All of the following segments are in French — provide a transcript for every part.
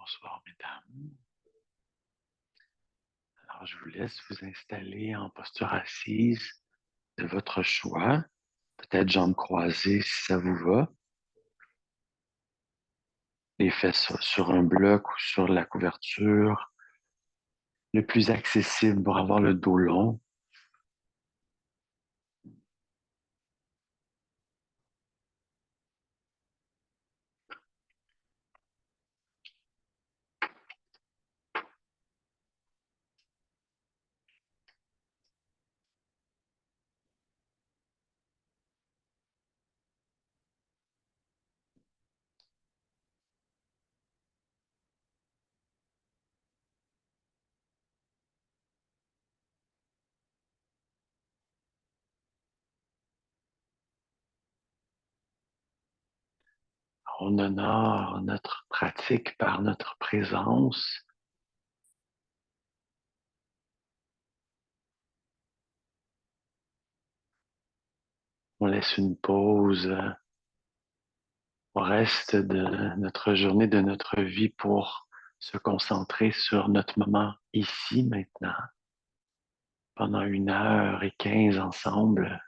Bonsoir, mesdames. Alors, je vous laisse vous installer en posture assise de votre choix. Peut-être jambes croisées si ça vous va. Les fesses sur un bloc ou sur la couverture. Le plus accessible pour avoir le dos long. On honore notre pratique par notre présence. On laisse une pause au reste de notre journée, de notre vie pour se concentrer sur notre moment ici, maintenant, pendant 1h15 ensemble.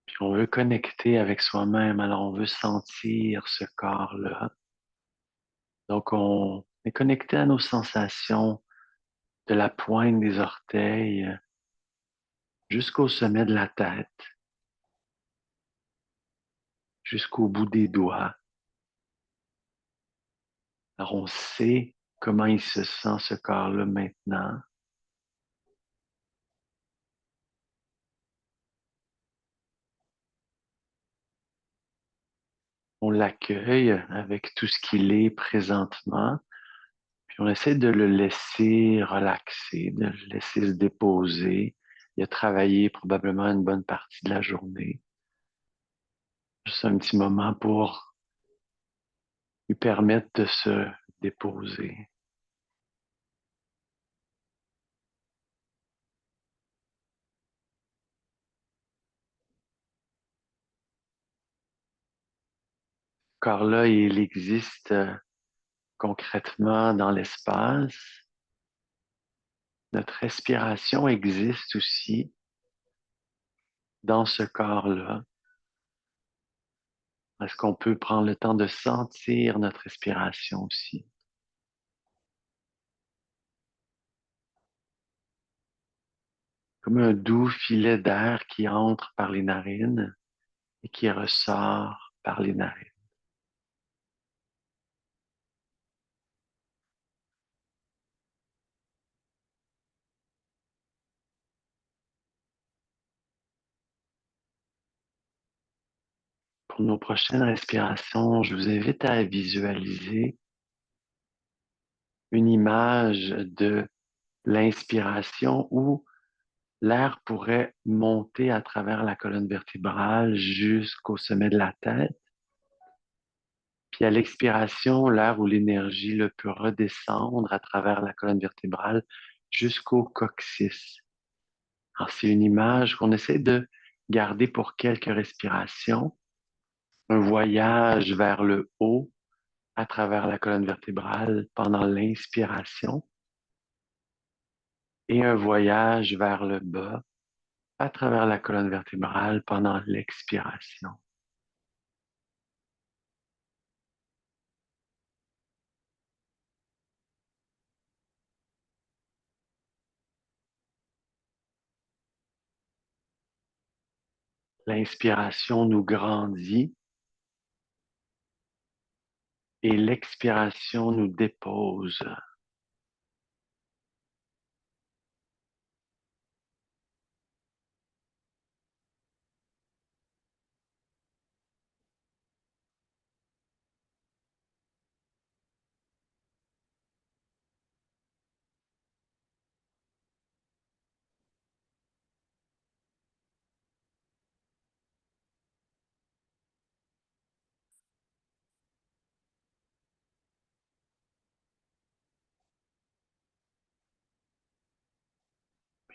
Puis on veut connecter avec soi-même, alors on veut sentir ce corps-là. Donc on est connecté à nos sensations de la pointe des orteils jusqu'au sommet de la tête, jusqu'au bout des doigts. Alors on sait comment il se sent ce corps-là maintenant. On l'accueille avec tout ce qu'il est présentement, puis on essaie de le laisser relaxer, de le laisser se déposer. Il a travaillé probablement une bonne partie de la journée. Juste un petit moment pour lui permettre de se déposer. Ce corps-là, il existe concrètement dans l'espace. Notre respiration existe aussi dans ce corps-là. Est-ce qu'on peut prendre le temps de sentir notre respiration aussi? Comme un doux filet d'air qui entre par les narines et qui ressort par les narines. Pour nos prochaines respirations, je vous invite à visualiser une image de l'inspiration où l'air pourrait monter à travers la colonne vertébrale jusqu'au sommet de la tête. Puis à l'expiration, l'air ou l'énergie le peut redescendre à travers la colonne vertébrale jusqu'au coccyx. Alors c'est une image qu'on essaie de garder pour quelques respirations. Un voyage vers le haut à travers la colonne vertébrale pendant l'inspiration et un voyage vers le bas à travers la colonne vertébrale pendant l'expiration. L'inspiration nous grandit et l'expiration nous dépose.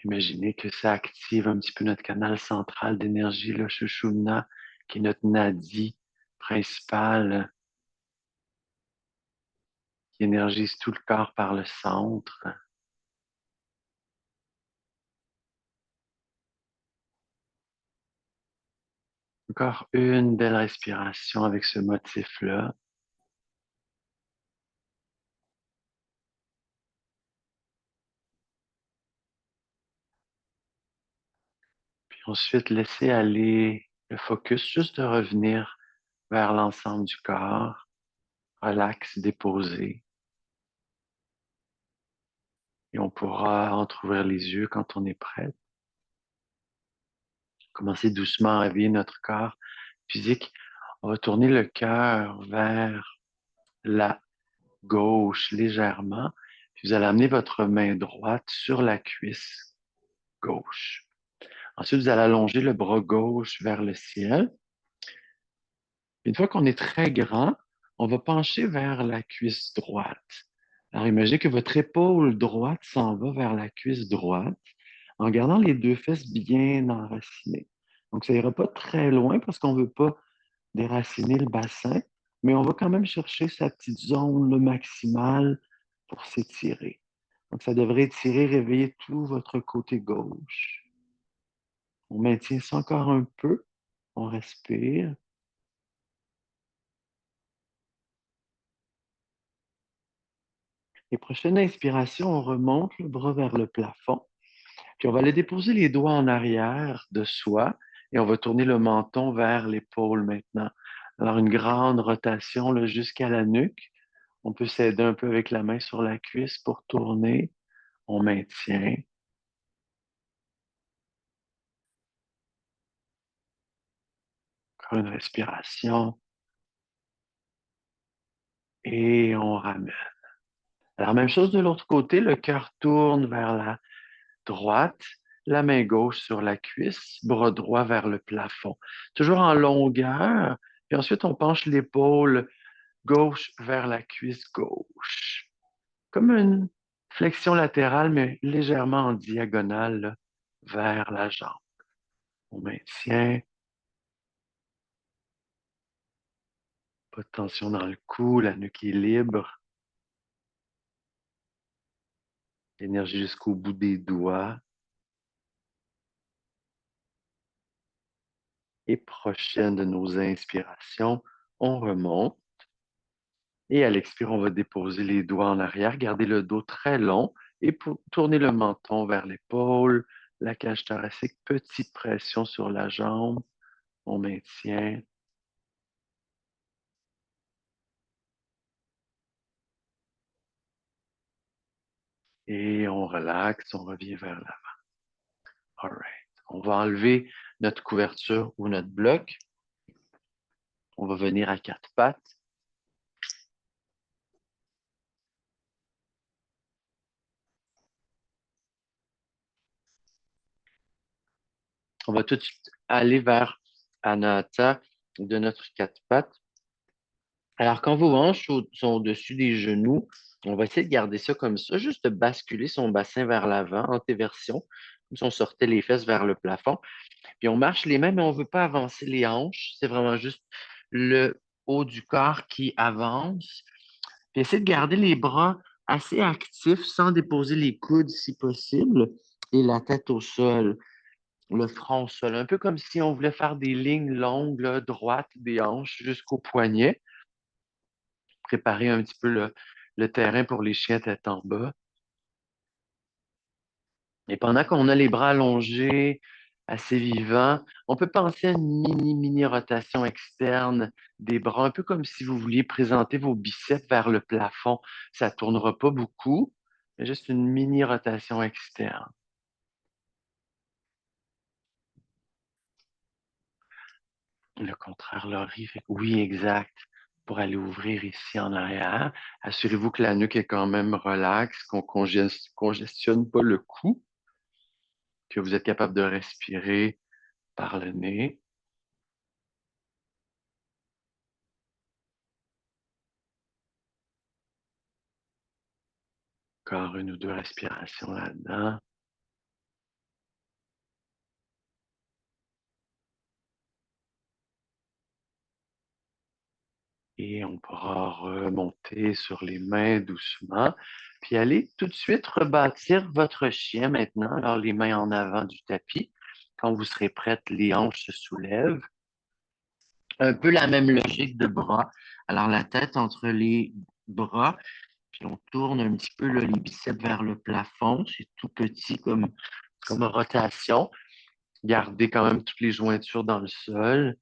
Imaginez que ça active un petit peu notre canal central d'énergie, le Sushumna, qui est notre nadi principal, qui énergise tout le corps par le centre. Encore une belle respiration avec ce motif-là. Puis ensuite, laissez aller le focus, juste de revenir vers l'ensemble du corps, relax, déposé. Et on pourra entrouvrir les yeux quand on est prêt. Commencer doucement à réveiller notre corps physique. On va tourner le cœur vers la gauche légèrement. Puis vous allez amener votre main droite sur la cuisse gauche. Ensuite, vous allez allonger le bras gauche vers le ciel. Une fois qu'on est très grand, on va pencher vers la cuisse droite. Alors, imaginez que votre épaule droite s'en va vers la cuisse droite en gardant les deux fesses bien enracinées. Donc, ça ira pas très loin parce qu'on ne veut pas déraciner le bassin, mais on va quand même chercher sa petite zone le maximale pour s'étirer. Donc, ça devrait étirer, réveiller tout votre côté gauche. On maintient ça encore un peu. On respire. Et prochaine inspiration, on remonte le bras vers le plafond. Puis on va aller déposer les doigts en arrière de soi et on va tourner le menton vers l'épaule maintenant. Alors une grande rotation là, jusqu'à la nuque. On peut s'aider un peu avec la main sur la cuisse pour tourner. On maintient. Encore une respiration et on ramène. Alors même chose de l'autre côté, le cœur tourne vers la droite, la main gauche sur la cuisse, bras droit vers le plafond. Toujours en longueur. Puis ensuite, on penche l'épaule gauche vers la cuisse gauche. Comme une flexion latérale, mais légèrement en diagonale là, vers la jambe. On maintient. Pas de tension dans le cou, la nuque est libre. L'énergie jusqu'au bout des doigts. Et prochaine de nos inspirations, on remonte. Et à l'expire, on va déposer les doigts en arrière, garder le dos très long et pour tourner le menton vers l'épaule, la cage thoracique, petite pression sur la jambe. On maintient. Et on relaxe, on revient vers l'avant. All right. On va enlever notre couverture ou notre bloc. On va venir à quatre pattes. On va tout de suite aller vers Anahata de notre quatre pattes. Alors, quand vos hanches sont au-dessus des genoux, on va essayer de garder ça comme ça, juste de basculer son bassin vers l'avant, antéversion, comme si on sortait les fesses vers le plafond. Puis on marche les mains, mais on ne veut pas avancer les hanches. C'est vraiment juste le haut du corps qui avance. Puis essayer de garder les bras assez actifs sans déposer les coudes si possible et la tête au sol, le front au sol. Un peu comme si on voulait faire des lignes longues, là, droites des hanches jusqu'au poignet. Préparer un petit peu le terrain pour les chiens tête en bas. Et pendant qu'on a les bras allongés, assez vivants, on peut penser à une mini rotation externe des bras, un peu comme si vous vouliez présenter vos biceps vers le plafond. Ça ne tournera pas beaucoup, mais juste une mini rotation externe. Le contraire, Laurie, fait que oui, exact. Pour aller ouvrir ici en arrière, assurez-vous que la nuque est quand même relaxe, qu'on congestionne pas le cou, que vous êtes capable de respirer par le nez. Encore une ou deux respirations là-dedans. Et on pourra remonter sur les mains doucement. Puis allez tout de suite rebâtir votre chien maintenant. Alors les mains en avant du tapis. Quand vous serez prête, les hanches se soulèvent. Un peu la même logique de bras. Alors la tête entre les bras, puis on tourne un petit peu là, les biceps vers le plafond. C'est tout petit comme rotation. Gardez quand même toutes les jointures dans le sol.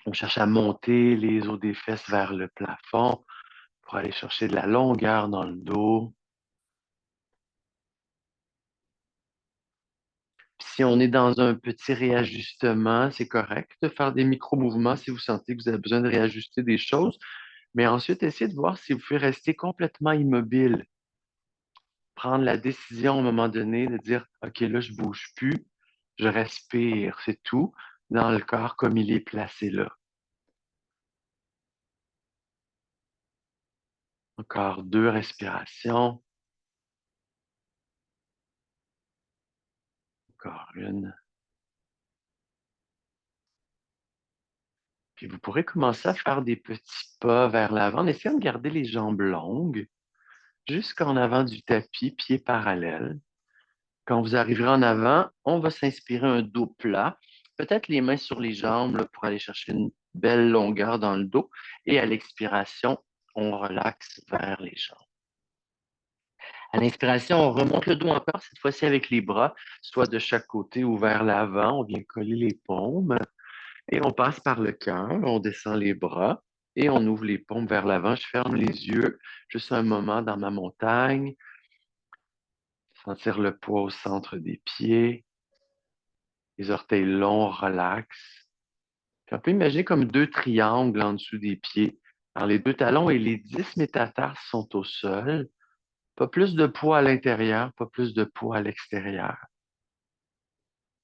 On cherche à monter les os des fesses vers le plafond pour aller chercher de la longueur dans le dos. Si on est dans un petit réajustement, c'est correct de faire des micro-mouvements si vous sentez que vous avez besoin de réajuster des choses. Mais ensuite, essayez de voir si vous pouvez rester complètement immobile. Prendre la décision à un moment donné de dire, OK, là, je bouge plus, je respire, c'est tout, dans le corps comme il est placé là. Encore 2 respirations. Encore une. Puis vous pourrez commencer à faire des petits pas vers l'avant en essayant de garder les jambes longues jusqu'en avant du tapis, pieds parallèles. Quand vous arriverez en avant, on va s'inspirer un dos plat, peut-être les mains sur les jambes là, pour aller chercher une belle longueur dans le dos. Et à l'expiration, on relaxe vers les jambes. À l'inspiration, on remonte le dos encore, cette fois-ci avec les bras, soit de chaque côté ou vers l'avant. On vient coller les paumes et on passe par le cœur, on descend les bras et on ouvre les paumes vers l'avant. Je ferme les yeux juste un moment dans ma montagne, sentir le poids au centre des pieds, les orteils longs, relax. Puis on peut imaginer comme 2 triangles en dessous des pieds. Alors les 2 talons et les 10 métatarses sont au sol. Pas plus de poids à l'intérieur, pas plus de poids à l'extérieur.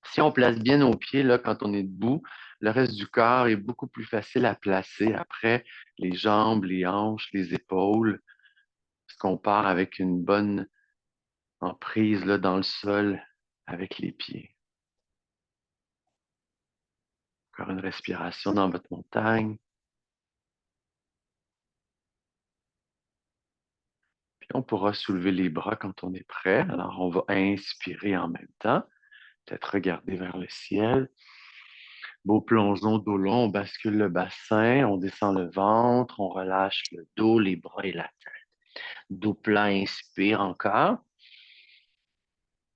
Si on place bien nos pieds, là, quand on est debout, le reste du corps est beaucoup plus facile à placer après les jambes, les hanches, les épaules, parce qu'on part avec une bonne emprise là, dans le sol avec les pieds. Encore une respiration dans votre montagne. Puis on pourra soulever les bras quand on est prêt. Alors on va inspirer en même temps, peut-être regarder vers le ciel. Beau plongeon dos long, on bascule le bassin, on descend le ventre, on relâche le dos, les bras et la tête. Dos plat, inspire encore.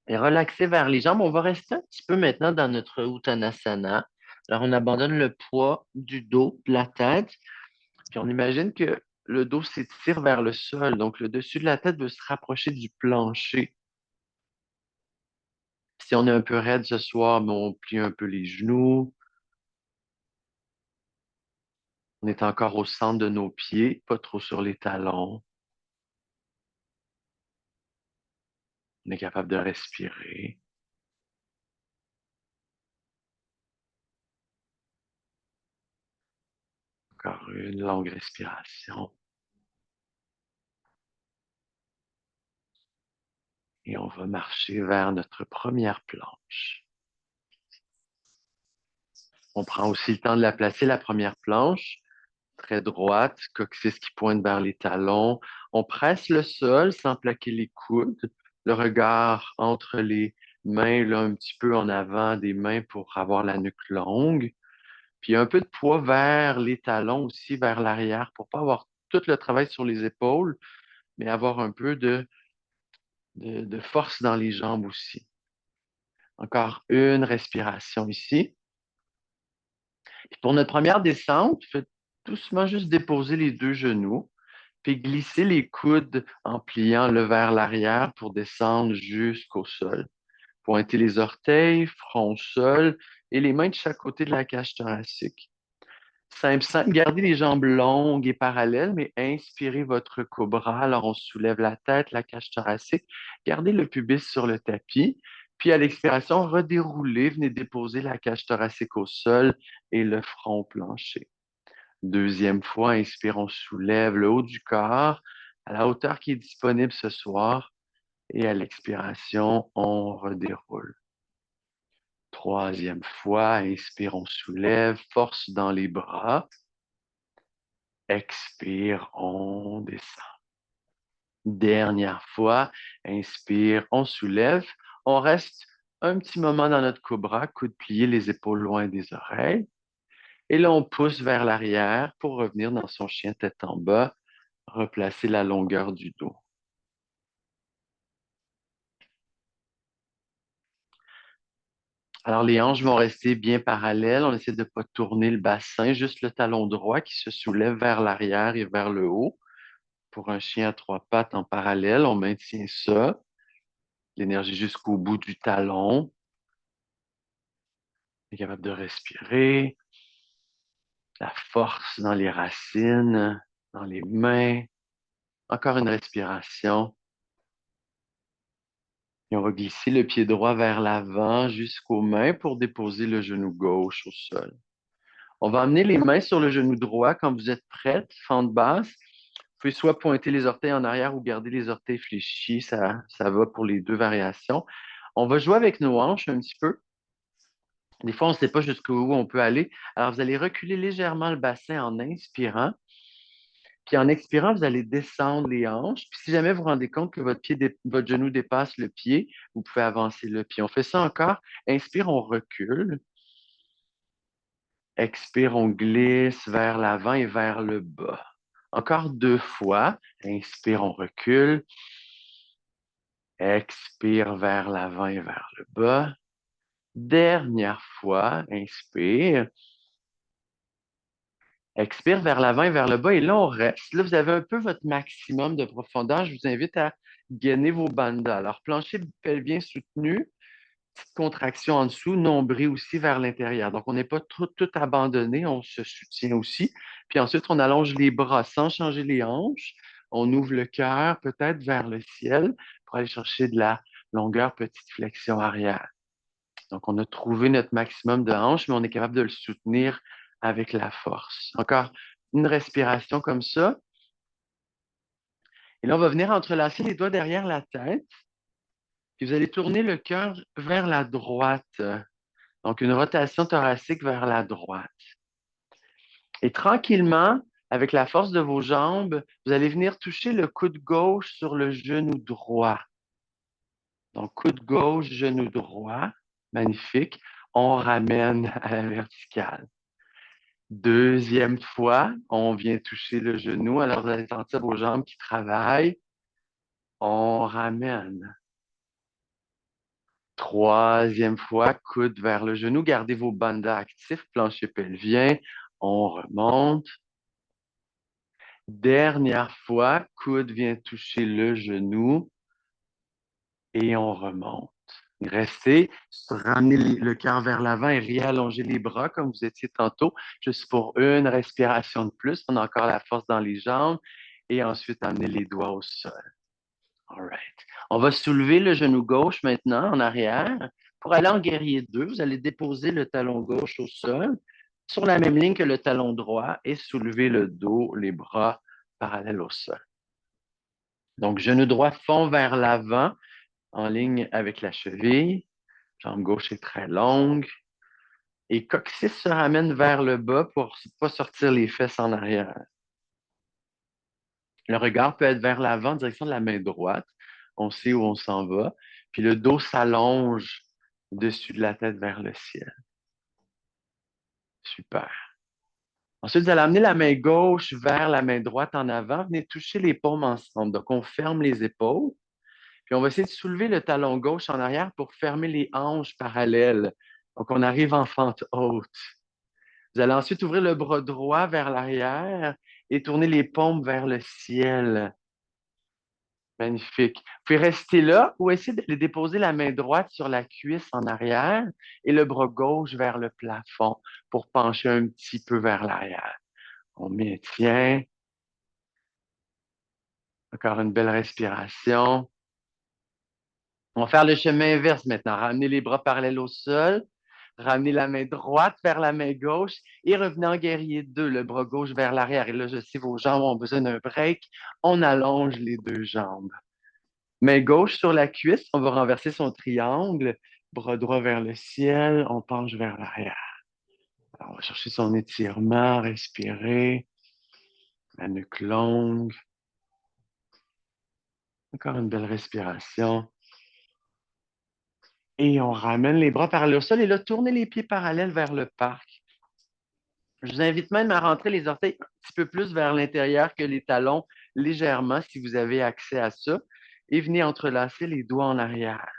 Et relaxer vers les jambes. On va rester un petit peu maintenant dans notre Uttanasana. Alors, on abandonne le poids du dos, de la tête, puis on imagine que le dos s'étire vers le sol. Donc, le dessus de la tête veut se rapprocher du plancher. Si on est un peu raide ce soir, mais on plie un peu les genoux. On est encore au centre de nos pieds, pas trop sur les talons. On est capable de respirer. Encore une longue respiration. Et on va marcher vers notre première planche. On prend aussi le temps de la placer, la première planche, très droite, coccyx qui pointe vers les talons. On presse le sol sans plaquer les coudes, le regard entre les mains, là, un petit peu en avant des mains pour avoir la nuque longue. Puis un peu de poids vers les talons aussi, vers l'arrière, pour pas avoir tout le travail sur les épaules, mais avoir un peu de force dans les jambes aussi. Encore une respiration ici. Puis pour notre première descente, faites doucement juste déposer les 2 genoux, puis glisser les coudes en pliant le vers l'arrière pour descendre jusqu'au sol. Pointez les orteils, front au sol et les mains de chaque côté de la cage thoracique. Simple, simple. Gardez les jambes longues et parallèles, mais inspirez votre cobra. Alors, on soulève la tête, la cage thoracique. Gardez le pubis sur le tapis. Puis, à l'expiration, redéroulez. Venez déposer la cage thoracique au sol et le front au plancher. Deuxième fois, inspire, on soulève le haut du corps à la hauteur qui est disponible ce soir. Et à l'expiration, on redéroule. Troisième fois, inspire, on soulève, force dans les bras. Expire, on descend. Dernière fois, inspire, on soulève. On reste un petit moment dans notre cobra, coude plié, les épaules loin des oreilles. Et là, on pousse vers l'arrière pour revenir dans son chien tête en bas, replacer la longueur du dos. Alors, les hanches vont rester bien parallèles. On essaie de ne pas tourner le bassin, juste le talon droit qui se soulève vers l'arrière et vers le haut. Pour un chien à trois pattes en parallèle, on maintient ça. L'énergie jusqu'au bout du talon. On est capable de respirer. La force dans les racines, dans les mains. Encore une respiration. Et on va glisser le pied droit vers l'avant jusqu'aux mains pour déposer le genou gauche au sol. On va amener les mains sur le genou droit quand vous êtes prête, fente basse. Vous pouvez soit pointer les orteils en arrière ou garder les orteils fléchis, ça va pour les deux variations. On va jouer avec nos hanches un petit peu. Des fois, on ne sait pas jusqu'où on peut aller. Alors, vous allez reculer légèrement le bassin en inspirant. Puis en expirant, vous allez descendre les hanches. Puis si jamais vous vous rendez compte que votre genou dépasse le pied, vous pouvez avancer le pied. On fait ça encore. Inspire, on recule. Expire, on glisse vers l'avant et vers le bas. Encore deux fois. Inspire, on recule. Expire vers l'avant et vers le bas. Dernière fois. Inspire. Expire vers l'avant et vers le bas. Et là, on reste. Là, vous avez un peu votre maximum de profondeur. Je vous invite à gainer vos bandas. Alors, plancher pelvien soutenu, petite contraction en dessous, nombril aussi vers l'intérieur. Donc, on n'est pas tout abandonné, on se soutient aussi. Puis ensuite, on allonge les bras sans changer les hanches. On ouvre le cœur peut-être vers le ciel pour aller chercher de la longueur, petite flexion arrière. Donc, on a trouvé notre maximum de hanches, mais on est capable de le soutenir avec la force. Encore une respiration comme ça. Et là, on va venir entrelacer les doigts derrière la tête. Puis vous allez tourner le cœur vers la droite. Donc, une rotation thoracique vers la droite. Et tranquillement, avec la force de vos jambes, vous allez venir toucher le coude gauche sur le genou droit. Donc, coude gauche, genou droit. Magnifique. On ramène à la verticale. Deuxième fois, on vient toucher le genou. Alors, vous allez sentir vos jambes qui travaillent. On ramène. Troisième fois, coude vers le genou. Gardez vos bandas actifs, plancher pelvien. On remonte. Dernière fois, coude vient toucher le genou et on remonte. Restez, ramenez le cœur vers l'avant et réallongez les bras comme vous étiez tantôt, juste pour une respiration de plus. On a encore la force dans les jambes et ensuite amenez les doigts au sol. All right. On va soulever le genou gauche maintenant en arrière. Pour aller en guerrier 2, vous allez déposer le talon gauche au sol sur la même ligne que le talon droit et soulever le dos, les bras parallèles au sol. Donc, genou droit fond vers l'avant en ligne avec la cheville. Jambe gauche est très longue. Et coccyx se ramène vers le bas pour ne pas sortir les fesses en arrière. Le regard peut être vers l'avant en direction de la main droite. On sait où on s'en va. Puis le dos s'allonge au-dessus de la tête vers le ciel. Super. Ensuite, vous allez amener la main gauche vers la main droite en avant. Venez toucher les paumes ensemble. Donc, on ferme les épaules. Puis, on va essayer de soulever le talon gauche en arrière pour fermer les hanches parallèles. Donc, on arrive en fente haute. Vous allez ensuite ouvrir le bras droit vers l'arrière et tourner les paumes vers le ciel. Magnifique. Vous pouvez rester là ou essayer de déposer la main droite sur la cuisse en arrière et le bras gauche vers le plafond pour pencher un petit peu vers l'arrière. On maintient. Encore une belle respiration. On va faire le chemin inverse maintenant. Ramenez les bras parallèles au sol. Ramenez la main droite vers la main gauche et revenez en guerrier 2, le bras gauche vers l'arrière. Et là, je sais, vos jambes ont besoin d'un break. On allonge les deux jambes. Main gauche sur la cuisse, on va renverser son triangle. Bras droit vers le ciel, on penche vers l'arrière. Alors, on va chercher son étirement, respirer. La nuque longue. Encore une belle respiration. Et on ramène les bras par le sol et là, tournez les pieds parallèles vers le parc. Je vous invite même à rentrer les orteils un petit peu plus vers l'intérieur que les talons, légèrement, si vous avez accès à ça. Et venez entrelacer les doigts en arrière.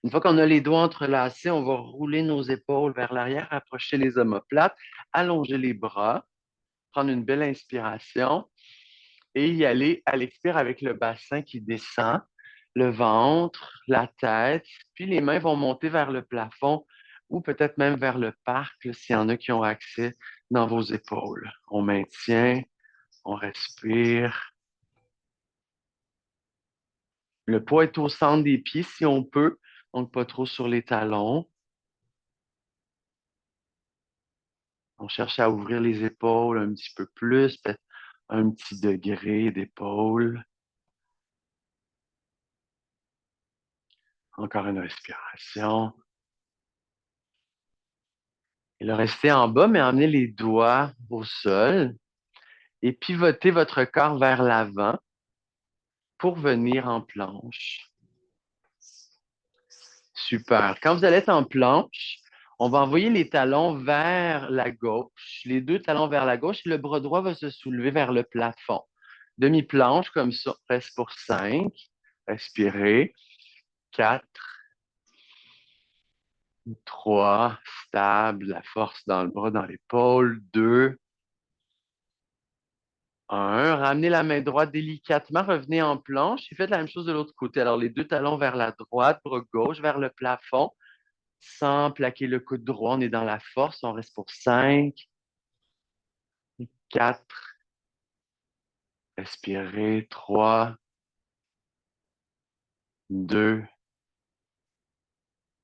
Une fois qu'on a les doigts entrelacés, on va rouler nos épaules vers l'arrière, approcher les omoplates, allonger les bras, prendre une belle inspiration et y aller à l'expire avec le bassin qui descend, le ventre, la tête, puis les mains vont monter vers le plafond ou peut-être même vers le parc, s'il y en a qui ont accès dans vos épaules. On maintient, on respire. Le poids est au centre des pieds si on peut, donc pas trop sur les talons. On cherche à ouvrir les épaules un petit peu plus, peut-être un petit degré d'épaule. Encore une respiration. Et le rester en bas, mais emmenez les doigts au sol et pivotez votre corps vers l'avant pour venir en planche. Super. Quand vous allez être en planche, on va envoyer les talons vers la gauche, les deux talons vers la gauche, et le bras droit va se soulever vers le plafond. Demi-planche comme ça, reste pour 5. Respirez. 4, 3, stable, la force dans le bras, dans l'épaule. 2, 1. Ramenez la main droite délicatement, revenez en planche et faites la même chose de l'autre côté. Alors, les deux talons vers la droite, bras gauche vers le plafond, sans plaquer le coude droit. On est dans la force. On reste pour 5, 4, respirez. 3, 2,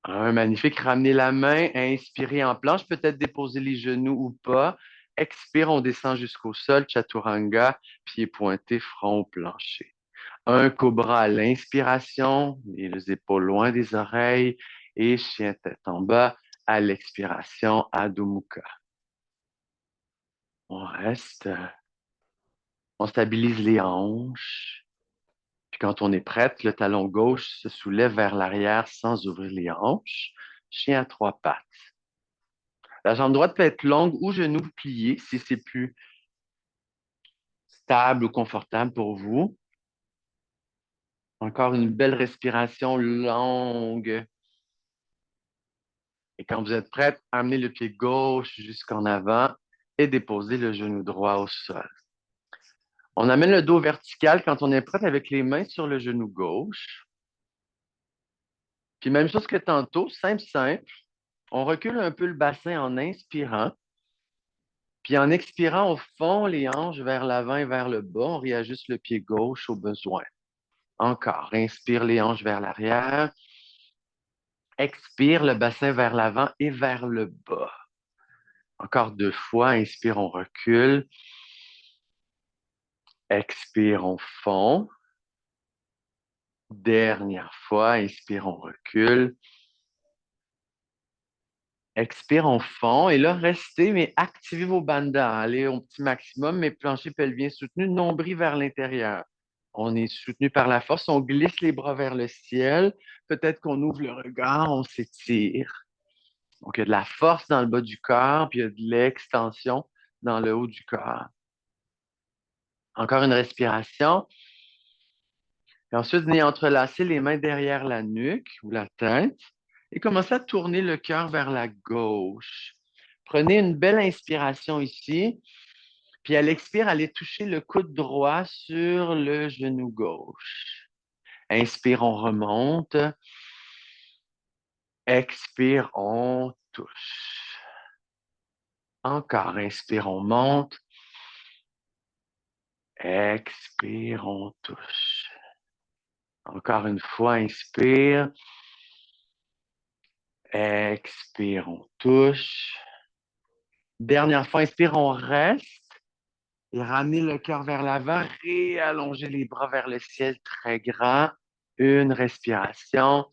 1. Magnifique. Ramenez la main, inspirez en planche, peut-être déposer les genoux ou pas. Expire, on descend jusqu'au sol, chaturanga, pieds pointés, front au plancher. Un cobra à l'inspiration, les épaules loin des oreilles et chien tête en bas à l'expiration, Adho Mukha. On reste, on stabilise les hanches. Puis quand on est prête, le talon gauche se soulève vers l'arrière sans ouvrir les hanches. Chien à trois pattes. La jambe droite peut être longue ou genou plié si c'est plus stable ou confortable pour vous. Encore une belle respiration longue. Et quand vous êtes prête, amenez le pied gauche jusqu'en avant et déposez le genou droit au sol. On amène le dos vertical quand on est prête avec les mains sur le genou gauche. Puis même chose que tantôt, simple, simple. On recule un peu le bassin en inspirant. Puis en expirant, on fond les hanches vers l'avant et vers le bas. On réajuste le pied gauche au besoin. Encore, inspire les hanches vers l'arrière. Expire le bassin vers l'avant et vers le bas. Encore 2 fois, inspire, on recule. Expire, on fond. Dernière fois, inspire, on recule. Expire, on fond. Et là, restez, mais activez vos bandas. Allez au petit maximum, mais plancher pelvien soutenu, nombril vers l'intérieur. On est soutenu par la force. On glisse les bras vers le ciel. Peut-être qu'on ouvre le regard, on s'étire. Donc, il y a de la force dans le bas du corps, puis il y a de l'extension dans le haut du corps. Encore une respiration. Et ensuite, venez entrelacer les mains derrière la nuque ou la tête et commencez à tourner le cœur vers la gauche. Prenez une belle inspiration ici, puis à l'expire, allez toucher le coude droit sur le genou gauche. Inspire, on remonte. Expire, on touche. Encore, inspire, on monte. Expire, on touche. Encore une fois, inspire. Expire, on touche. Dernière fois, inspire, on reste. Et ramenez le cœur vers l'avant. Réallongez les bras vers le ciel très grand. Une respiration.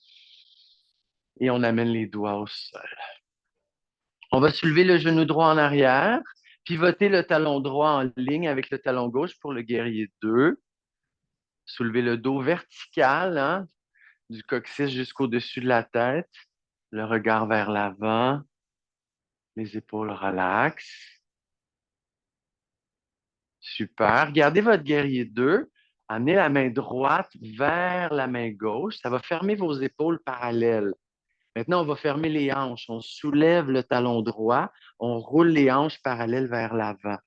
Et on amène les doigts au sol. On va soulever le genou droit en arrière. Pivotez le talon droit en ligne avec le talon gauche pour le guerrier 2. Soulevez le dos vertical, hein, du coccyx jusqu'au-dessus de la tête. Le regard vers l'avant. Les épaules relaxent. Super. Gardez votre guerrier 2. Amenez la main droite vers la main gauche. Ça va fermer vos épaules parallèles. Maintenant, on va fermer les hanches. On soulève le talon droit. On roule les hanches parallèles vers l'avant.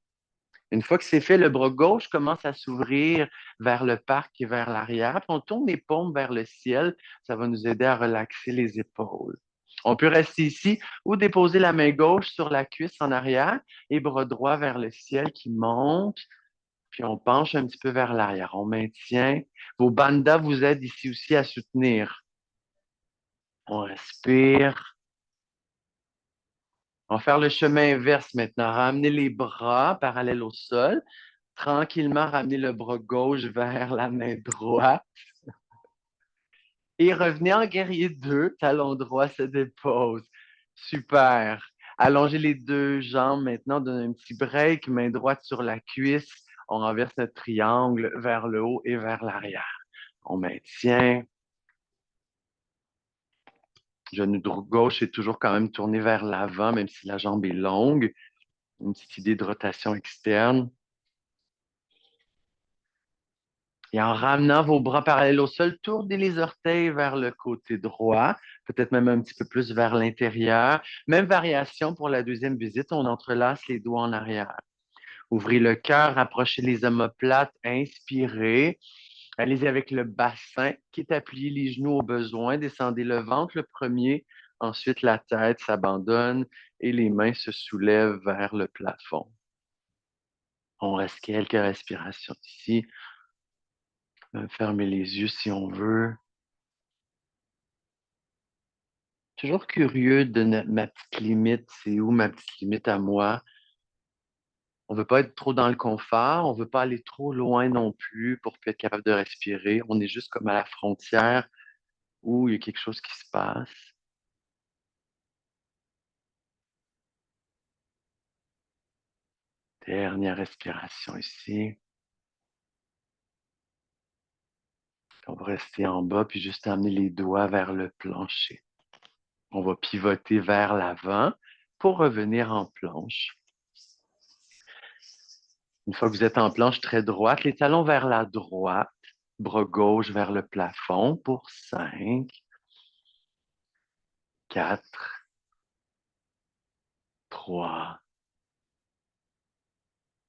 Une fois que c'est fait, le bras gauche commence à s'ouvrir vers le parc et vers l'arrière. Puis on tourne les paumes vers le ciel. Ça va nous aider à relaxer les épaules. On peut rester ici ou déposer la main gauche sur la cuisse en arrière et bras droit vers le ciel qui monte. Puis on penche un petit peu vers l'arrière. On maintient. Vos bandas vous aident ici aussi à soutenir. On respire. On va faire le chemin inverse maintenant. Ramener les bras parallèles au sol. Tranquillement, ramener le bras gauche vers la main droite. Et revenez en guerrier 2. Talon droit se dépose. Super. Allongez les deux jambes maintenant. Donnez un petit break. Main droite sur la cuisse. On renverse notre triangle vers le haut et vers l'arrière. On maintient. Genou gauche est toujours quand même tourné vers l'avant, même si la jambe est longue. Une petite idée de rotation externe. Et en ramenant vos bras parallèles au sol, tournez les orteils vers le côté droit, peut-être même un petit peu plus vers l'intérieur. Même variation pour la deuxième visite, on entrelace les doigts en arrière. Ouvrez le cœur, rapprochez les omoplates, inspirez. Allez-y avec le bassin qui est appuyé, les genoux au besoin. Descendez le ventre le premier, ensuite la tête s'abandonne et les mains se soulèvent vers le plafond. On reste quelques respirations ici. Fermer les yeux si on veut. Toujours curieux de ma petite limite. C'est où ma petite limite à moi? On ne veut pas être trop dans le confort. On ne veut pas aller trop loin non plus pour être capable de respirer. On est juste comme à la frontière où il y a quelque chose qui se passe. Dernière respiration ici. On va rester en bas puis juste amener les doigts vers le plancher. On va pivoter vers l'avant pour revenir en planche. Une fois que vous êtes en planche très droite, les talons vers la droite, bras gauche vers le plafond pour 5, 4, 3,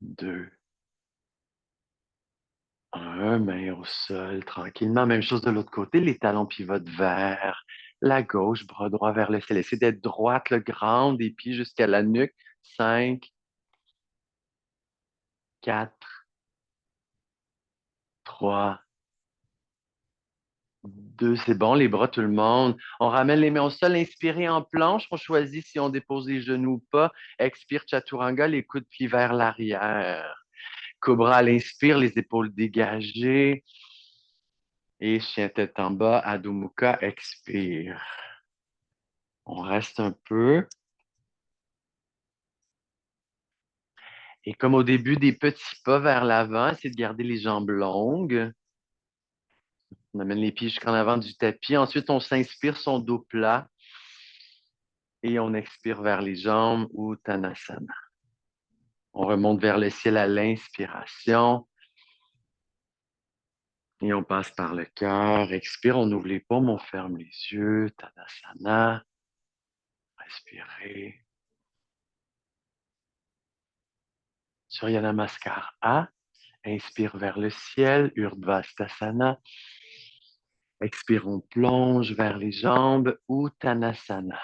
2, 1. Main au sol, tranquillement. Même chose de l'autre côté, les talons pivotent vers la gauche, bras droit vers le ciel. Essayez d'être droite, le grand des pieds jusqu'à la nuque. 5, 4, 3, 2, c'est bon, les bras, tout le monde. On ramène les mains au sol, inspirez en planche. On choisit si on dépose les genoux ou pas. Expire, chaturanga, les coudes plient vers l'arrière. Cobra à l'inspire, les épaules dégagées. Et chien tête en bas, Adho Mukha, expire. On reste un peu. Et comme au début, des petits pas vers l'avant, essayez de garder les jambes longues. On amène les pieds jusqu'en avant du tapis. Ensuite, on s'inspire son dos plat. Et on expire vers les jambes, Uttanasana. On remonte vers le ciel à l'inspiration. Et on passe par le cœur. Expire, on ouvre les paumes, on ferme les yeux. Tadasana. Respirez. Surya Namaskar A. Inspire vers le ciel. Urdhva-stasana. Expire, on plonge vers les jambes. Uttanasana.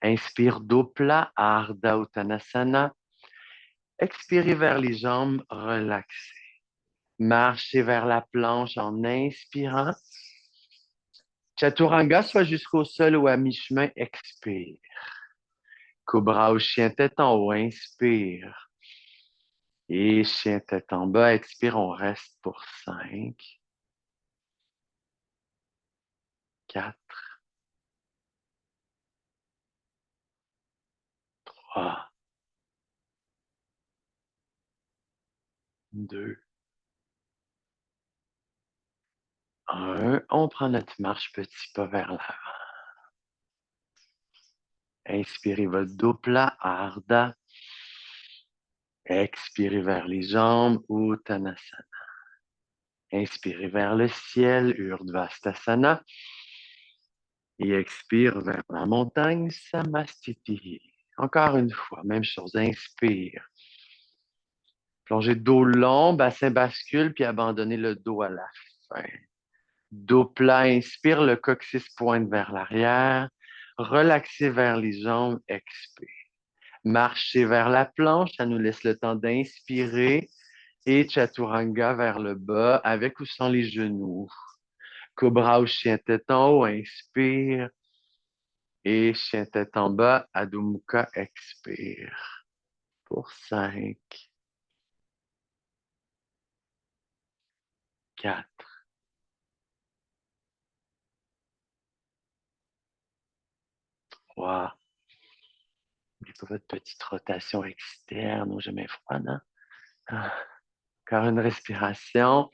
Inspire, dos plat. Ardha Uttanasana. Expirez vers les jambes. Relaxez. Marchez vers la planche en inspirant. Chaturanga, soit jusqu'au sol ou à mi-chemin, expire. Cobra au chien tête en haut, inspire. Et chien tête en bas, expire, on reste pour 5, 4, 3, 2, 1. On prend notre marche petit pas vers l'avant. Inspirez votre dos plat, Ardha. Expirez vers les jambes, Uttanasana. Inspirez vers le ciel, Urdhvastasana. Et expire vers la montagne, Samastiti. Encore une fois, même chose. Inspire. Plongez dos long, bassin bascule, puis abandonnez le dos à la fin. Dos plat, inspire, le coccyx pointe vers l'arrière. Relaxez vers les jambes, expire. Marchez vers la planche, ça nous laisse le temps d'inspirer. Et Chaturanga vers le bas, avec ou sans les genoux. Cobra ou chien tête en haut, inspire. Et chien tête en bas, Adho Mukha, expire. Pour 5, 4, 3. N'oubliez pas votre petite rotation externe, ou jamais froide, hein? Ah, encore une respiration.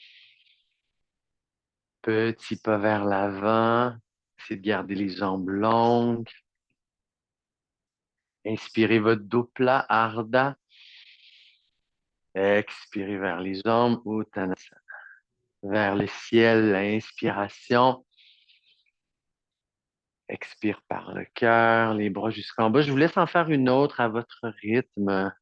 Petit pas vers l'avant. Essayez de garder les jambes longues. Inspirez votre dos plat, Ardha. Expirez vers les jambes, Uttanasana. Vers le ciel, l'inspiration. Expire par le cœur, les bras jusqu'en bas. Je vous laisse en faire une autre à votre rythme.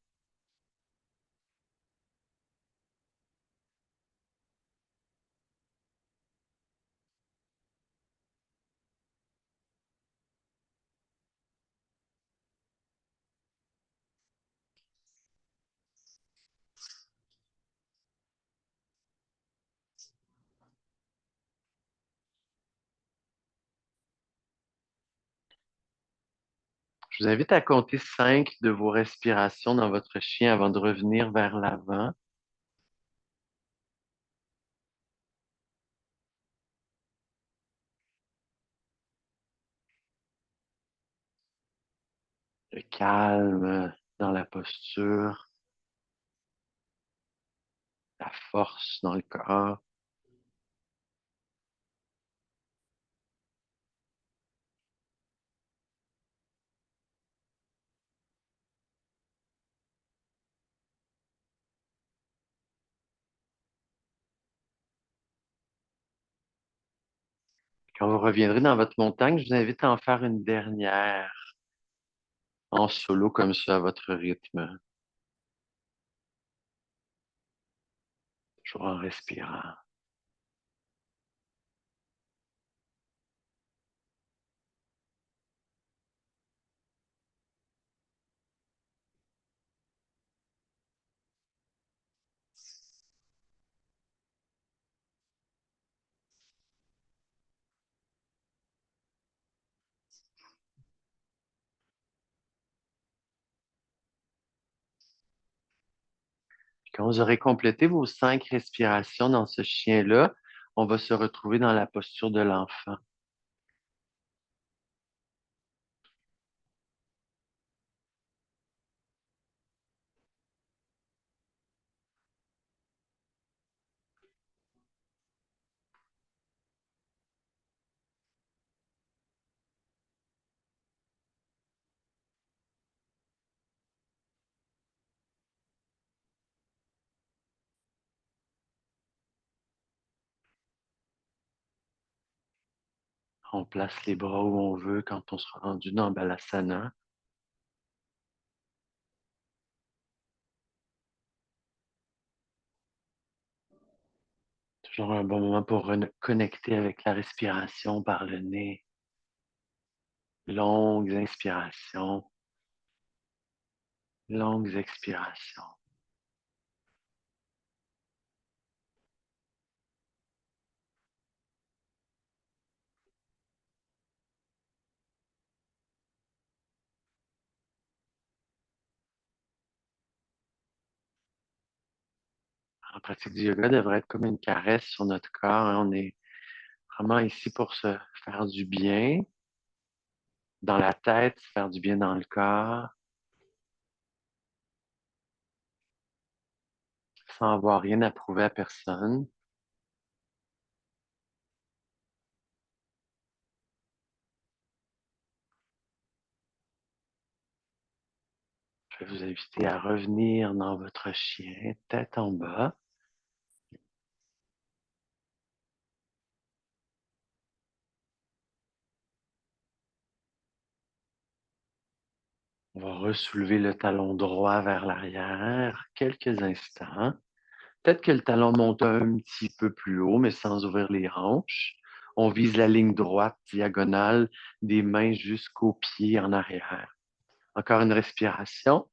Je vous invite à compter 5 de vos respirations dans votre chien avant de revenir vers l'avant. Le calme dans la posture, la force dans le corps. Quand vous reviendrez dans votre montagne, je vous invite à en faire une dernière en solo comme ça à votre rythme, toujours en respirant. Quand vous aurez complété vos 5 respirations dans ce chien-là, on va se retrouver dans la posture de l'enfant. On place les bras où on veut quand on sera rendu dans Balasana. Toujours un bon moment pour connecter avec la respiration par le nez. Longues inspirations, longues expirations. La pratique du yoga devrait être comme une caresse sur notre corps, hein. On est vraiment ici pour se faire du bien dans la tête, se faire du bien dans le corps. sans avoir rien à prouver à personne. Je vais vous inviter à revenir dans votre chien, tête en bas. On va ressoulever le talon droit vers l'arrière quelques instants. Peut-être que le talon monte un petit peu plus haut, mais sans ouvrir les hanches. On vise la ligne droite diagonale des mains jusqu'aux pieds en arrière. Encore une respiration.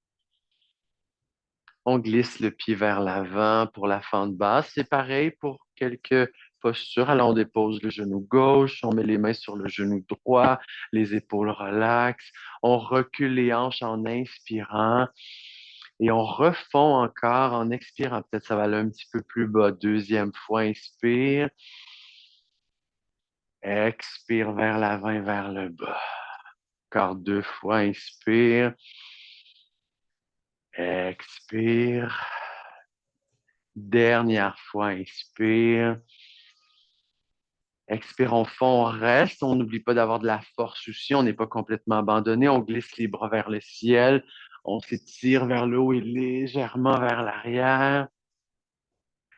On glisse le pied vers l'avant pour la fente basse. C'est pareil pour quelques postures. Alors, on dépose le genou gauche, on met les mains sur le genou droit, les épaules relaxent. On recule les hanches en inspirant et on refond encore en expirant. Peut-être ça va aller un petit peu plus bas. Deuxième fois, inspire. Expire vers l'avant et vers le bas. Encore deux fois, inspire. Expire. Dernière fois, inspire. Expire, on fond, on reste. On n'oublie pas d'avoir de la force aussi. On n'est pas complètement abandonné. On glisse les bras vers le ciel. On s'étire vers le haut et légèrement vers l'arrière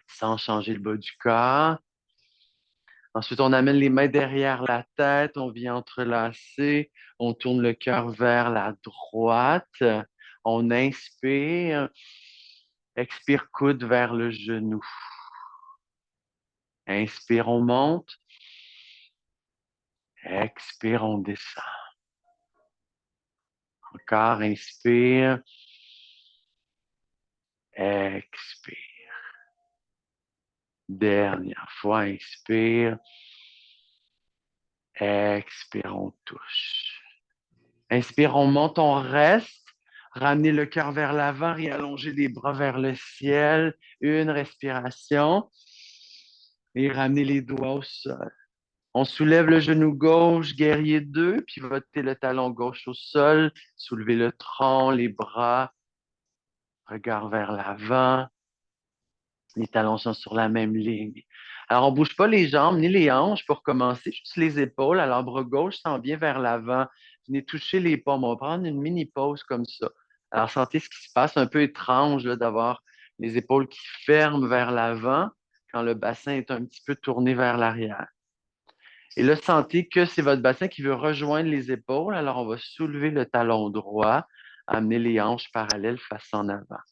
sans changer le bas du corps. Ensuite, on amène les mains derrière la tête. On vient entrelacer. On tourne le cœur vers la droite. On inspire. Expire, coude vers le genou. Inspire, on monte. Expire, on descend. Encore, inspire. Expire. Dernière fois, inspire. Expire, on touche. Inspire, on monte, on reste. Ramenez le cœur vers l'avant et allongez les bras vers le ciel. Une respiration. Et ramenez les doigts au sol. On soulève le genou gauche, guerrier 2, pivotez le talon gauche au sol. Soulevez le tronc, les bras. Regard vers l'avant. Les talons sont sur la même ligne. Alors, on ne bouge pas les jambes ni les hanches pour commencer, juste les épaules. Alors, bras gauche s'en vient vers l'avant. Venez toucher les paumes. On va prendre une mini pause comme ça. Alors, sentez ce qui se passe. Un peu étrange là, d'avoir les épaules qui ferment vers l'avant quand le bassin est un petit peu tourné vers l'arrière. Et là, sentez que c'est votre bassin qui veut rejoindre les épaules. Alors, on va soulever le talon droit, amener les hanches parallèles face en avant.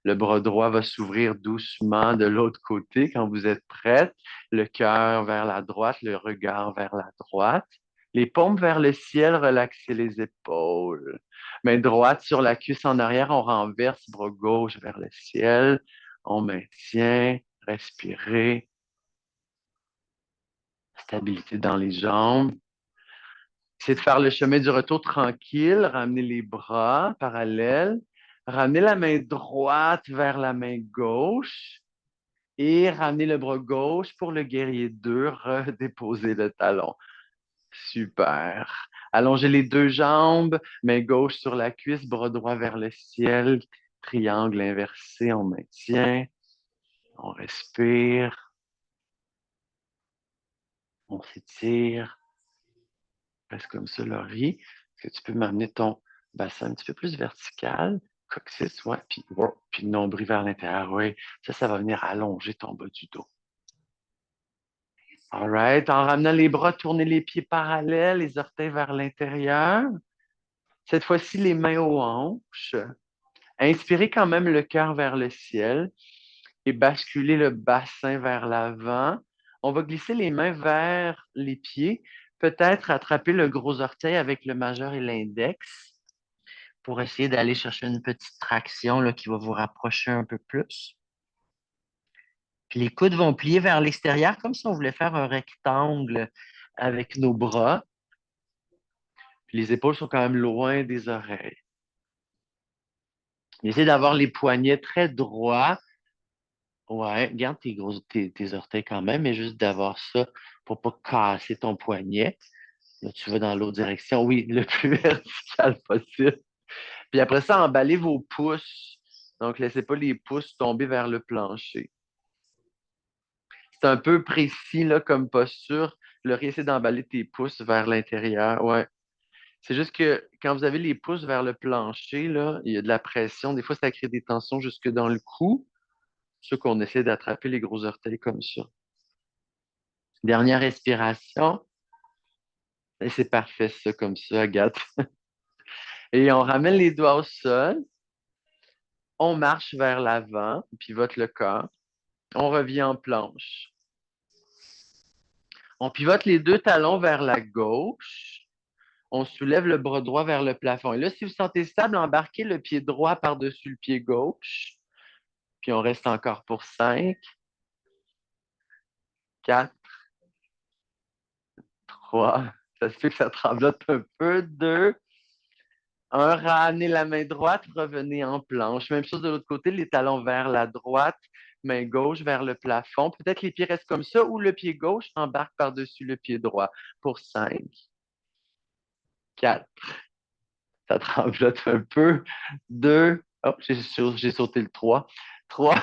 Le bras droit va s'ouvrir doucement de l'autre côté quand vous êtes prête. Le cœur vers la droite, le regard vers la droite. Les paumes vers le ciel, relaxez les épaules. Main droite sur la cuisse en arrière, on renverse, bras gauche vers le ciel. On maintient, respirez, stabilité dans les jambes. C'est de faire le chemin du retour tranquille, ramener les bras parallèles, ramener la main droite vers la main gauche et ramener le bras gauche pour le guerrier 2, redéposer le talon. Super. Allongez les deux jambes, main gauche sur la cuisse, bras droit vers le ciel, triangle inversé, on maintient, on respire, on s'étire. Reste comme ça, Laurie. Est-ce que tu peux m'amener ton bassin un petit peu plus vertical? Coccyx, ouais, puis le nombril vers l'intérieur, oui. Ça va venir allonger ton bas du dos. All right. En ramenant les bras, tournez les pieds parallèles, les orteils vers l'intérieur. Cette fois-ci, les mains aux hanches. Inspirez quand même le cœur vers le ciel et basculez le bassin vers l'avant. On va glisser les mains vers les pieds, peut-être attraper le gros orteil avec le majeur et l'index pour essayer d'aller chercher une petite traction là, qui va vous rapprocher un peu plus. Puis les coudes vont plier vers l'extérieur comme si on voulait faire un rectangle avec nos bras. Puis les épaules sont quand même loin des oreilles. Essayez d'avoir les poignets très droits. Ouais, garde tes orteils quand même, mais juste d'avoir ça pour pas casser ton poignet. Là, tu vas dans l'autre direction. Oui, le plus vertical possible. Puis après ça, emballez vos pouces Donc, laissez pas les pouces tomber vers le plancher. C'est un peu précis là, comme posture. Laurier, essaie d'emballer tes pouces vers l'intérieur. Ouais. C'est juste que quand vous avez les pouces vers le plancher, là, il y a de la pression. Des fois, ça crée des tensions jusque dans le cou. C'est sûr qu'on essaie d'attraper les gros orteils comme ça. Dernière respiration. Et c'est parfait, ça, comme ça, Agathe. Et on ramène les doigts au sol. On marche vers l'avant, on pivote le corps. On revient en planche. On pivote les deux talons vers la gauche. On soulève le bras droit vers le plafond. Et là, si vous sentez stable, embarquez le pied droit par-dessus le pied gauche. Puis on reste encore pour 5, 4, 3. Ça se fait que ça tremblote un peu. 2, 1. Ramenez la main droite, revenez en planche. Même chose de l'autre côté, les talons vers la droite, main gauche vers le plafond. Peut-être les pieds restent comme ça ou le pied gauche embarque par-dessus le pied droit pour 5, 4. Ça tremblote un peu. 2. Oh, j'ai sauté le 3. 3.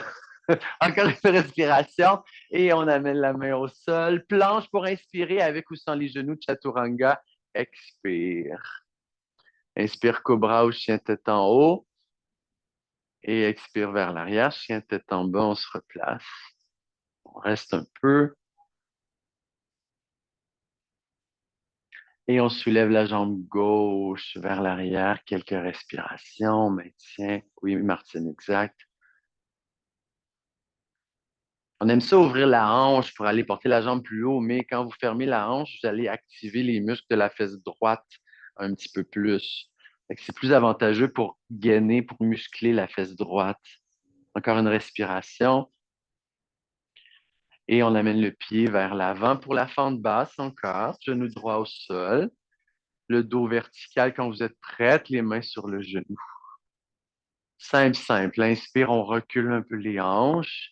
Encore une respiration et on amène la main au sol. Planche pour inspirer avec ou sans les genoux, chaturanga. Expire. Inspire cobra ou chien tête en haut et expire vers l'arrière. Chien tête en bas, on se replace. On reste un peu et on soulève la jambe gauche vers l'arrière. Quelques respirations. On maintient. Oui, Martine, exact. On aime ça ouvrir la hanche pour aller porter la jambe plus haut, mais quand vous fermez la hanche, vous allez activer les muscles de la fesse droite un petit peu plus. Fait que c'est plus avantageux pour gainer, pour muscler la fesse droite. Encore une respiration. Et on amène le pied vers l'avant pour la fente basse encore. Genou droit au sol. Le dos vertical quand vous êtes prête, les mains sur le genou. Simple, simple. Inspire, on recule un peu les hanches.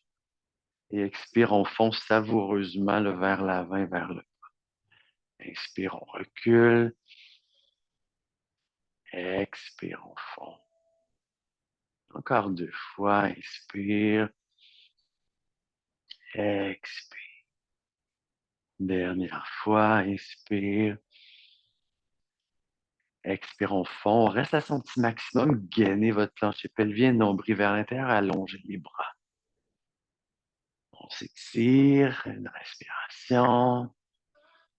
Et expire, on fonce savoureusement vers l'avant et vers le Inspire, on recule. Expire, on fond. Encore 2 fois. Inspire. Expire. Dernière fois. Inspire. Expire, on fond. On reste à son petit maximum. Gainez votre plancher pelvien, nombril vers l'intérieur. Allongez les bras. On s'étire. Une respiration.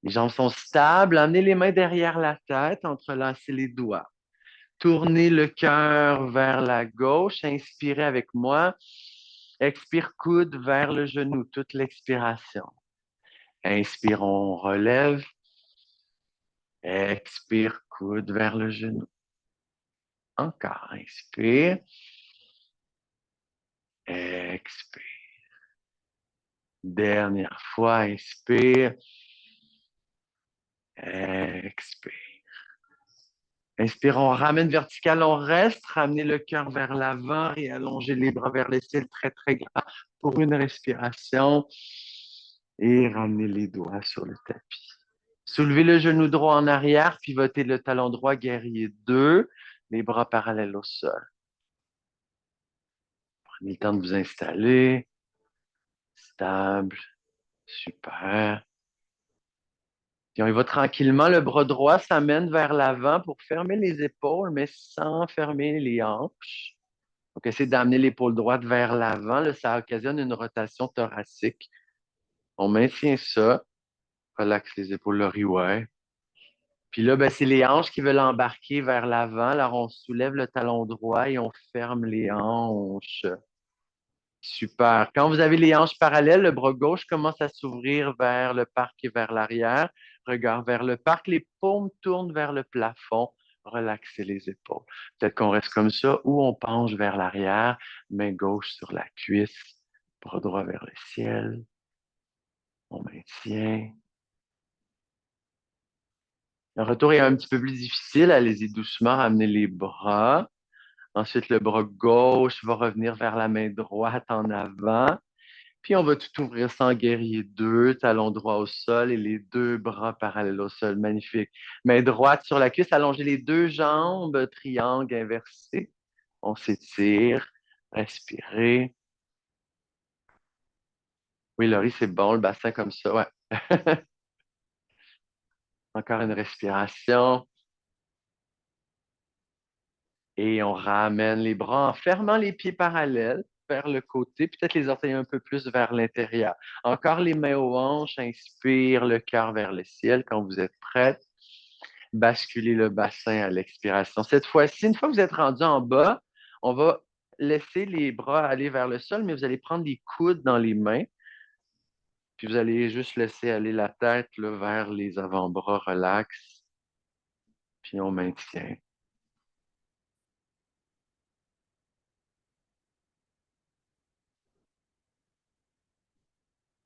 Les jambes sont stables. Amenez les mains derrière la tête. Entrelacez les doigts. Tournez le cœur vers la gauche. Inspirez avec moi. Expire, coude vers le genou, toute l'expiration. Inspire, on relève. Expire, coude vers le genou. Encore, inspire. Expire. Dernière fois, inspire. Expire. Inspire, on ramène vertical, on reste. Ramenez le cœur vers l'avant et allongez les bras vers le ciel, très, très grand pour une respiration. Et ramenez les doigts sur le tapis. Soulevez le genou droit en arrière, pivotez le talon droit, guerrier 2, les bras parallèles au sol. Prenez le temps de vous installer. Stable. Super. Puis on y va tranquillement. Le bras droit s'amène vers l'avant pour fermer les épaules, mais sans fermer les hanches. Donc, essayez d'amener l'épaule droite vers l'avant. Là, ça occasionne une rotation thoracique. On maintient ça. Relaxe les épaules, le ouais. Puis là, ben, c'est les hanches qui veulent embarquer vers l'avant. Alors, on soulève le talon droit et on ferme les hanches. Super. Quand vous avez les hanches parallèles, le bras gauche commence à s'ouvrir vers le parc et vers l'arrière. Regard vers le parc, les paumes tournent vers le plafond. Relaxez les épaules. Peut-être qu'on reste comme ça ou on penche vers l'arrière, main gauche sur la cuisse, bras droit vers le ciel. On maintient. Le retour est un petit peu plus difficile. Allez-y doucement, ramenez les bras. Ensuite, le bras gauche va revenir vers la main droite en avant. Puis, on va tout ouvrir sans guerrier 2, talon droit au sol et les deux bras parallèles au sol. Magnifique. Main droite sur la cuisse, allongez les deux jambes, triangle inversé. On s'étire. Inspirez. Oui, Laurie, c'est bon, le bassin comme ça, ouais. Encore une respiration. Et on ramène les bras en fermant les pieds parallèles vers le côté, peut-être les orteils un peu plus vers l'intérieur. Encore les mains aux hanches, inspire le cœur vers le ciel quand vous êtes prête. Basculez le bassin à l'expiration. Cette fois-ci, une fois que vous êtes rendu en bas, on va laisser les bras aller vers le sol, mais vous allez prendre les coudes dans les mains, puis vous allez juste laisser aller la tête là, vers les avant-bras relax, puis on maintient.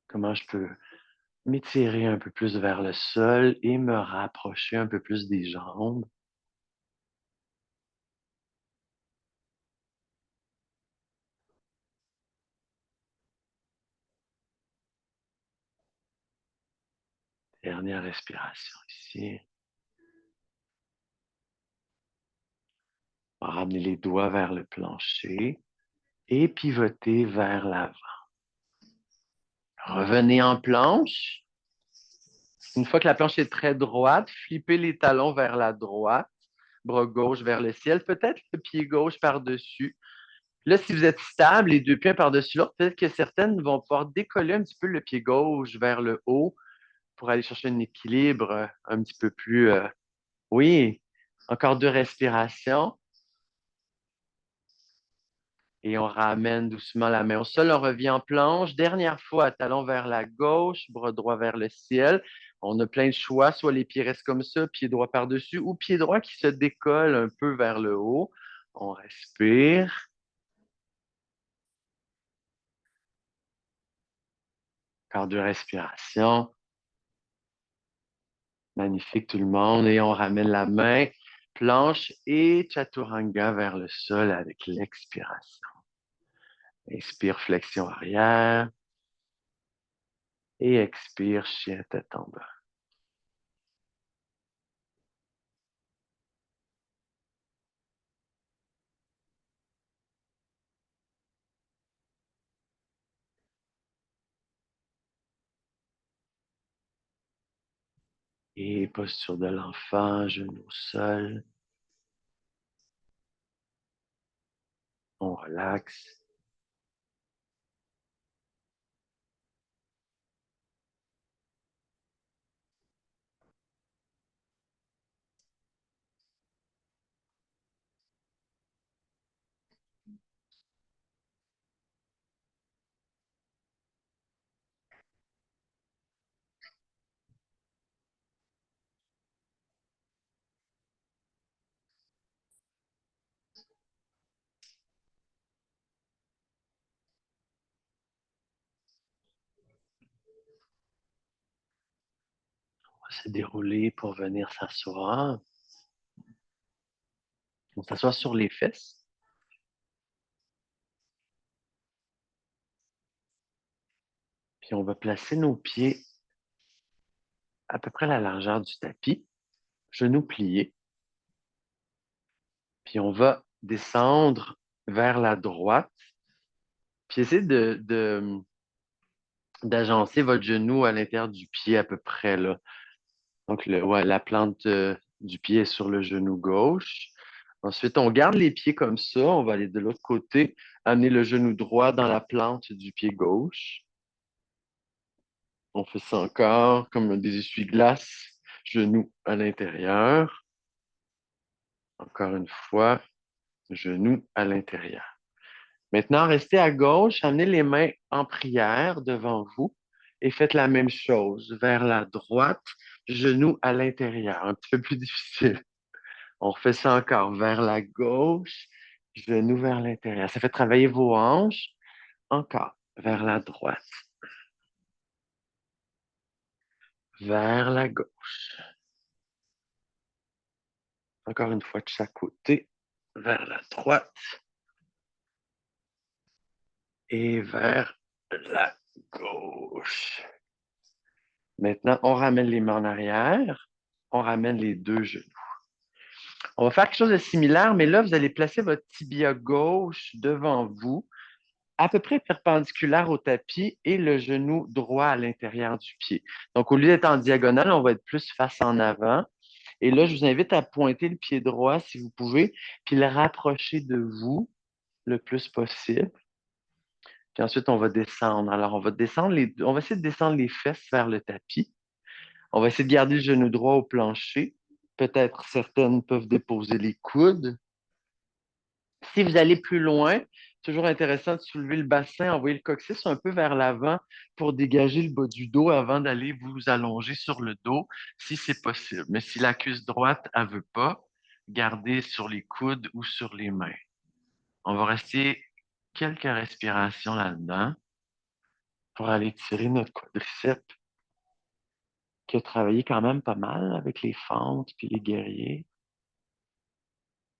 Comment je peux m'étirer un peu plus vers le sol et me rapprocher un peu plus des jambes. Dernière respiration ici. Ramenez les doigts vers le plancher et pivotez vers l'avant. Revenez en planche. Une fois que la planche est très droite, flippez les talons vers la droite, bras gauche vers le ciel, peut-être le pied gauche par-dessus. Là, si vous êtes stable, les deux pieds par-dessus l'autre, peut-être que certaines vont pouvoir décoller un petit peu le pied gauche vers le haut pour aller chercher un équilibre un petit peu plus. Oui, encore deux respirations. Et on ramène doucement la main au sol. On revient en planche. Dernière fois, talon vers la gauche, bras droit vers le ciel. On a plein de choix. Soit les pieds restent comme ça, pied droit par-dessus, ou pied droit qui se décolle un peu vers le haut. On respire. Encore deux respirations. Magnifique tout le monde. Et on ramène la main, planche et chaturanga vers le sol avec l'expiration. Inspire, flexion arrière. Et expire, chien tête en bas. Et posture de l'enfant, genou au sol. On relaxe. On va se dérouler pour venir s'asseoir. On s'assoit sur les fesses. Puis on va placer nos pieds à peu près à la largeur du tapis, genoux pliés. Puis on va descendre vers la droite. Puis essayer d'agencer votre genou à l'intérieur du pied à peu près là. Donc ouais, la plante du pied est sur le genou gauche. Ensuite, on garde les pieds comme ça. On va aller de l'autre côté, amener le genou droit dans la plante du pied gauche. On fait ça encore comme des essuie-glaces, genou à l'intérieur. Encore une fois, genou à l'intérieur. Maintenant, restez à gauche, amenez les mains en prière devant vous et faites la même chose vers la droite, genou à l'intérieur. Un petit peu plus difficile. On refait ça encore vers la gauche, genou vers l'intérieur. Ça fait travailler vos hanches. Encore vers la droite, vers la gauche. Encore une fois de chaque côté, vers la droite et vers la gauche. Maintenant, on ramène les mains en arrière. On ramène les deux genoux. On va faire quelque chose de similaire, mais là, vous allez placer votre tibia gauche devant vous, à peu près perpendiculaire au tapis et le genou droit à l'intérieur du pied. Donc, au lieu d'être en diagonale, on va être plus face en avant. Et là, je vous invite à pointer le pied droit si vous pouvez, puis le rapprocher de vous le plus possible. Puis ensuite, on va descendre. Alors, on va essayer de descendre les fesses vers le tapis. On va essayer de garder le genou droit au plancher. Peut-être certaines peuvent déposer les coudes. Si vous allez plus loin, toujours intéressant de soulever le bassin, envoyer le coccyx un peu vers l'avant pour dégager le bas du dos avant d'aller vous allonger sur le dos, si c'est possible. Mais si la cuisse droite ne veut pas, gardez sur les coudes ou sur les mains. On va rester quelques respirations là-dedans pour aller tirer notre quadriceps qui a travaillé quand même pas mal avec les fentes puis les guerriers.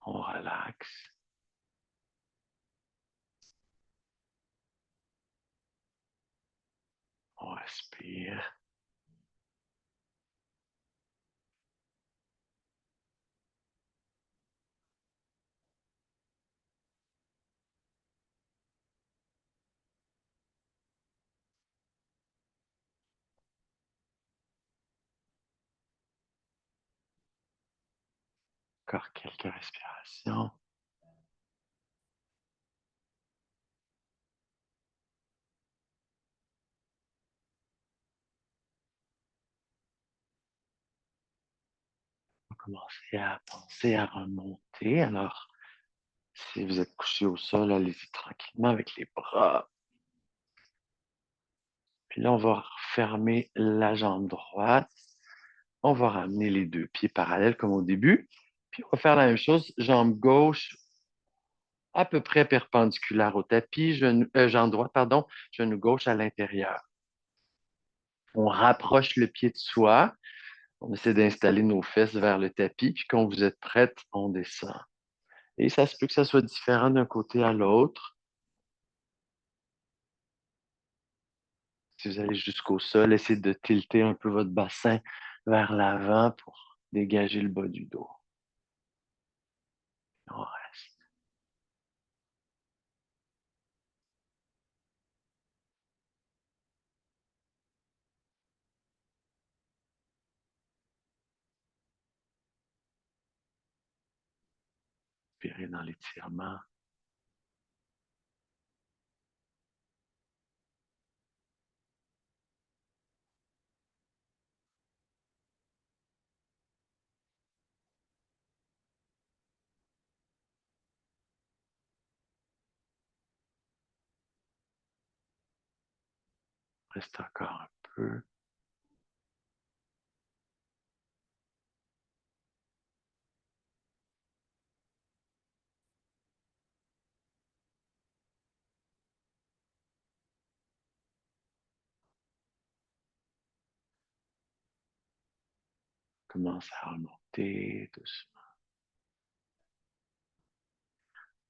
On relaxe, on respire. Encore quelques respirations. On va commencer à penser à remonter. Alors, si vous êtes couché au sol, allez-y tranquillement avec les bras. Puis là, on va fermer la jambe droite. On va ramener les deux pieds parallèles comme au début. Puis on va faire la même chose, jambe gauche à peu près perpendiculaire au tapis, jambe droite, pardon, genou gauche à l'intérieur. On rapproche le pied de soi. On essaie d'installer nos fesses vers le tapis. Puis quand vous êtes prête, on descend. Et ça se peut que ça soit différent d'un côté à l'autre. Si vous allez jusqu'au sol, essayez de tilter un peu votre bassin vers l'avant pour dégager le bas du dos. On reste. Inspirez dans l'étirement. Reste encore un peu. Commence à remonter doucement.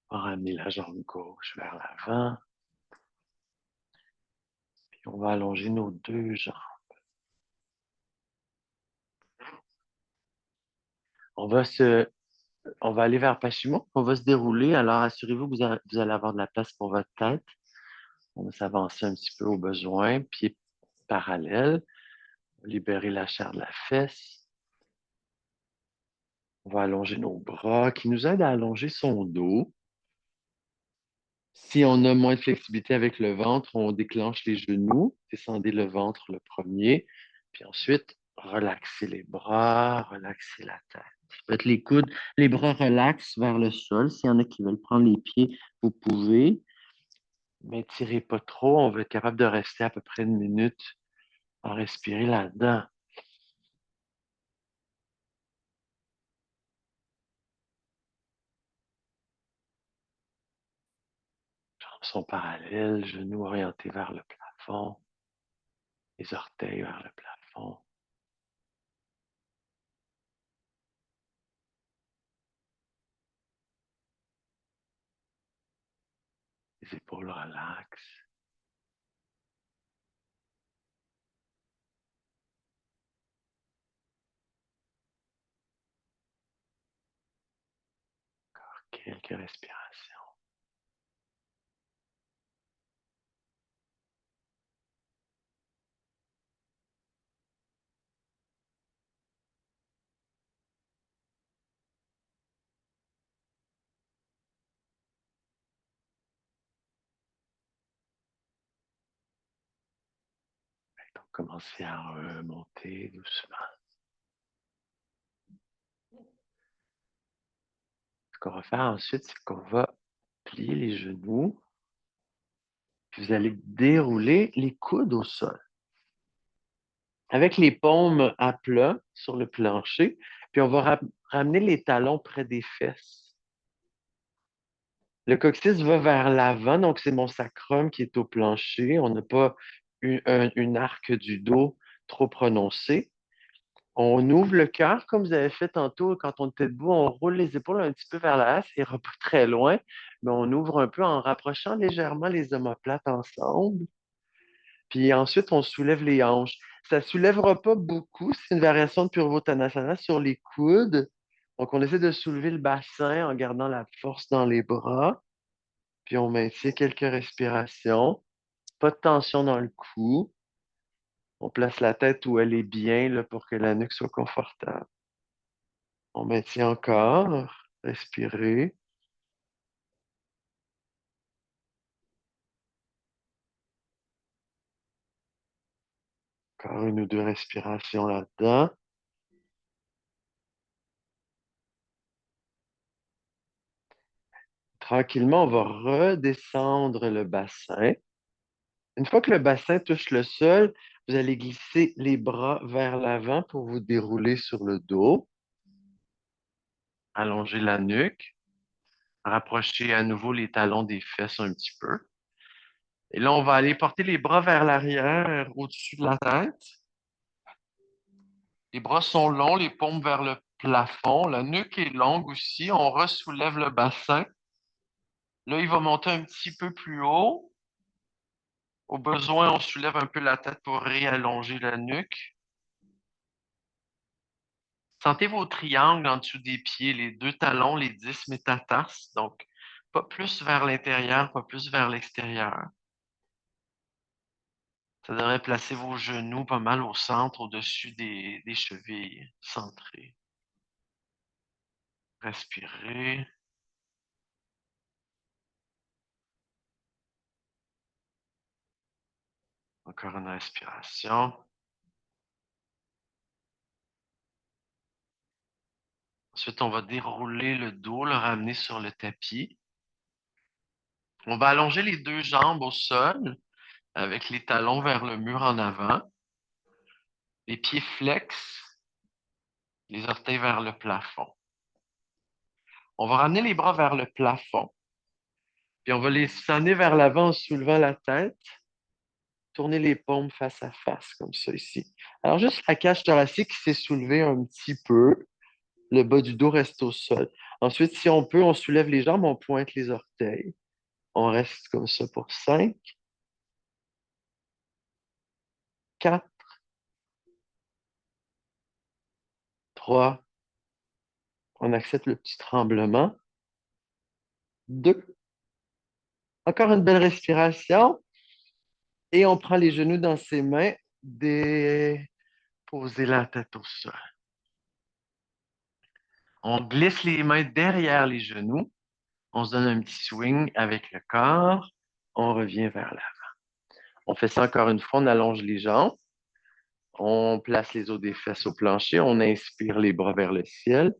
On va ramener la jambe gauche vers l'avant. Puis on va allonger nos deux jambes. On va se, on va aller vers Pachimo. On va se dérouler. Alors assurez-vous que vous allez avoir de la place pour votre tête. On va s'avancer un petit peu au besoin. Pieds parallèles. Libérer la chair de la fesse. On va allonger nos bras qui nous aident à allonger son dos. Si on a moins de flexibilité avec le ventre, on déclenche les genoux. Descendez le ventre le premier. Puis ensuite, relaxez les bras, relaxez la tête. Faites les coudes, les bras relaxent vers le sol. S'il y en a qui veulent prendre les pieds, vous pouvez. Mais tirez pas trop. On va être capable de rester à peu près une minute à respirer là-dedans. Jambes sont parallèles, genoux orientés vers le plafond, les orteils vers le plafond, les épaules relaxent. Quelques respirations. Donc, commencez à remonter doucement. Ce qu'on va faire ensuite, c'est qu'on va plier les genoux. Puis vous allez dérouler les coudes au sol. Avec les paumes à plat sur le plancher, puis on va ramener les talons près des fesses. Le coccyx va vers l'avant, donc c'est mon sacrum qui est au plancher. On n'a pas une arc du dos trop prononcée. On ouvre le cœur comme vous avez fait tantôt quand on était debout. On roule les épaules un petit peu vers l'arrière, ça ira pas très loin, mais on ouvre un peu en rapprochant légèrement les omoplates ensemble. Puis ensuite, on soulève les hanches. Ça ne soulèvera pas beaucoup, c'est une variation de Purvottanasana sur les coudes. Donc, on essaie de soulever le bassin en gardant la force dans les bras. Puis on maintient quelques respirations. Pas de tension dans le cou. On place la tête où elle est bien là, pour que la nuque soit confortable. On maintient encore. Respirez. Encore une ou deux respirations là-dedans. Tranquillement, on va redescendre le bassin. Une fois que le bassin touche le sol, vous allez glisser les bras vers l'avant pour vous dérouler sur le dos. Allonger la nuque. Rapprocher à nouveau les talons des fesses un petit peu. Et là, on va aller porter les bras vers l'arrière, au-dessus de la tête. Les bras sont longs, les paumes vers le plafond. La nuque est longue aussi. On ressoulève le bassin. Là, il va monter un petit peu plus haut. Au besoin, on soulève un peu la tête pour réallonger la nuque. Sentez vos triangles en dessous des pieds, les deux talons, les 10 métatarses. Donc, pas plus vers l'intérieur, pas plus vers l'extérieur. Ça devrait placer vos genoux pas mal au centre, au-dessus des chevilles, centrés. Respirez. Encore une respiration. Ensuite, on va dérouler le dos, le ramener sur le tapis. On va allonger les deux jambes au sol avec les talons vers le mur en avant. Les pieds flex, les orteils vers le plafond. On va ramener les bras vers le plafond. Puis on va les sonner vers l'avant en soulevant la tête. Tourner les paumes face à face, comme ça ici. Alors, juste la cage thoracique qui s'est soulevée un petit peu. Le bas du dos reste au sol. Ensuite, si on peut, on soulève les jambes, on pointe les orteils. On reste comme ça pour 5, 4, 3. On accepte le petit tremblement. 2. Encore une belle respiration. Et on prend les genoux dans ses mains. Déposer la tête au sol. On glisse les mains derrière les genoux. On se donne un petit swing avec le corps. On revient vers là. On fait ça encore une fois. On allonge les jambes. On place les os des fesses au plancher. On inspire les bras vers le ciel.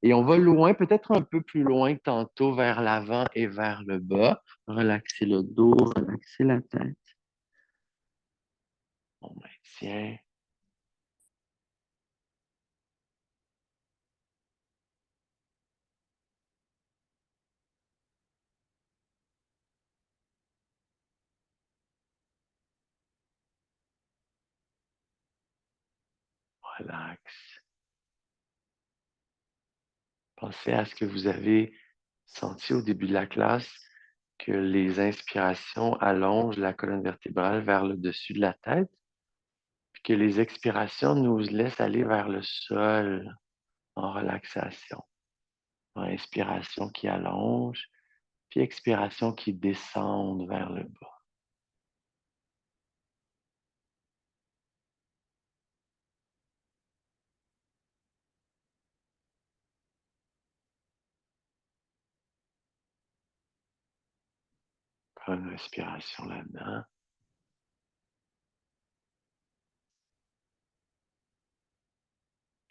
Et on va loin, peut-être un peu plus loin que tantôt, vers l'avant et vers le bas. Relaxer le dos, relaxer la tête. On maintient. Relax. Pensez à ce que vous avez senti au début de la classe, que les inspirations allongent la colonne vertébrale vers le dessus de la tête, puis que les expirations nous laissent aller vers le sol en relaxation. Inspiration qui allonge, puis expiration qui descend vers le bas. Prends une respiration là-dedans.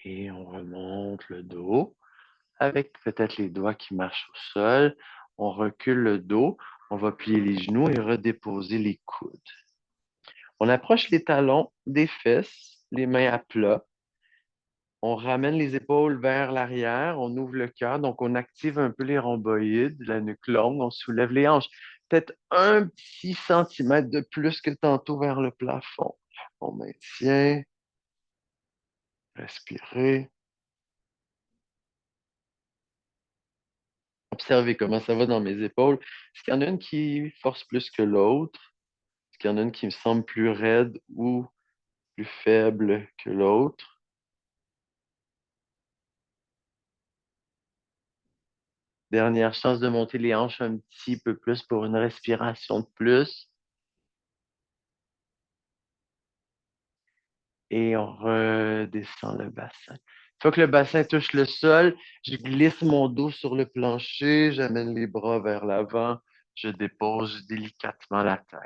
Et on remonte le dos avec peut-être les doigts qui marchent au sol. On recule le dos, on va plier les genoux et redéposer les coudes. On approche les talons des fesses, les mains à plat. On ramène les épaules vers l'arrière, on ouvre le cœur, donc on active un peu les rhomboïdes, la nuque longue, on soulève les hanches. Peut-être un petit centimètre de plus que tantôt vers le plafond. On maintient, respirez. Observez comment ça va dans mes épaules. Est-ce qu'il y en a une qui force plus que l'autre? Est-ce qu'il y en a une qui me semble plus raide ou plus faible que l'autre? Dernière chance de monter les hanches un petit peu plus pour une respiration de plus. Et on redescend le bassin. Une fois que le bassin touche le sol, je glisse mon dos sur le plancher, j'amène les bras vers l'avant, je dépose délicatement la tête.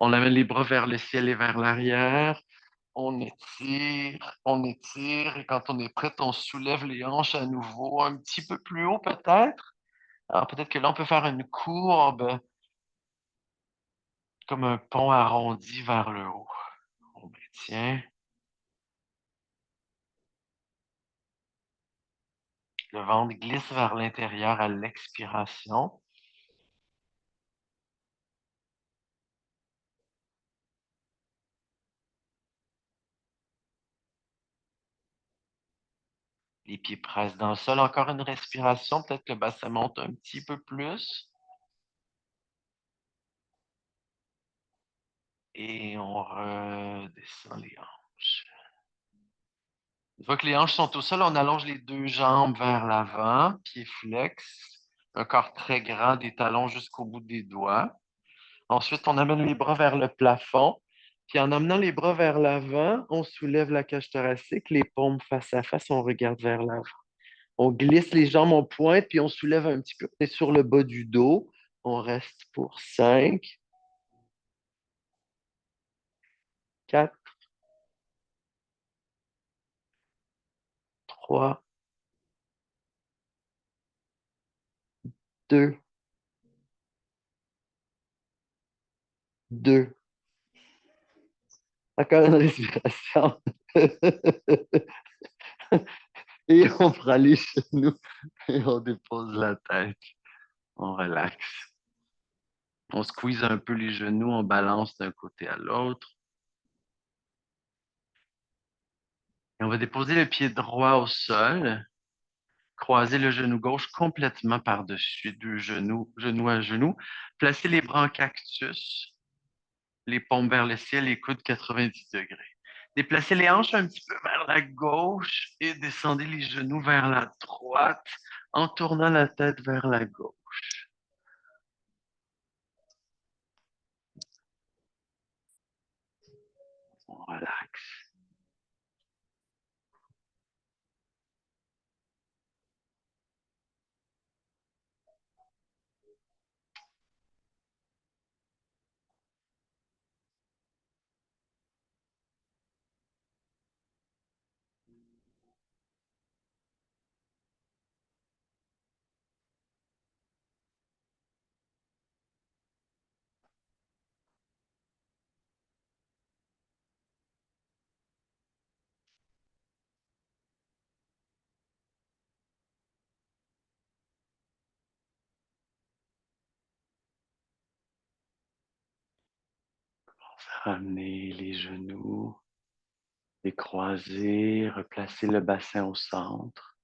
On amène les bras vers le ciel et vers l'arrière. On étire, et quand on est prêt, on soulève les hanches à nouveau, un petit peu plus haut peut-être. Alors peut-être que là, on peut faire une courbe, comme un pont arrondi vers le haut. On maintient. Le ventre glisse vers l'intérieur à l'expiration. Les pieds pressent dans le sol. Encore une respiration. Peut-être que le bassin monte un petit peu plus. Et on redescend les hanches. Une fois que les hanches sont au sol, on allonge les deux jambes vers l'avant, pieds flex, un corps très grand, des talons jusqu'au bout des doigts. Ensuite, on amène les bras vers le plafond. Puis en amenant les bras vers l'avant, on soulève la cage thoracique, les paumes face à face, on regarde vers l'avant. On glisse les jambes en pointe, puis on soulève un petit peu. On est sur le bas du dos. On reste pour 5, 4, 3, 2, 2. Encore une respiration. Et on prend les genoux et on dépose la tête. On relaxe. On squeeze un peu les genoux, on balance d'un côté à l'autre. Et on va déposer le pied droit au sol, croiser le genou gauche complètement par-dessus deux genoux, genou à genou. Placer les bras en cactus, les paumes vers le ciel, les coudes 90 degrés. Déplacez les hanches un petit peu vers la gauche et descendez les genoux vers la droite en tournant la tête vers la gauche. On relaxe. Ramener les genoux, les croiser, replacer le bassin au centre.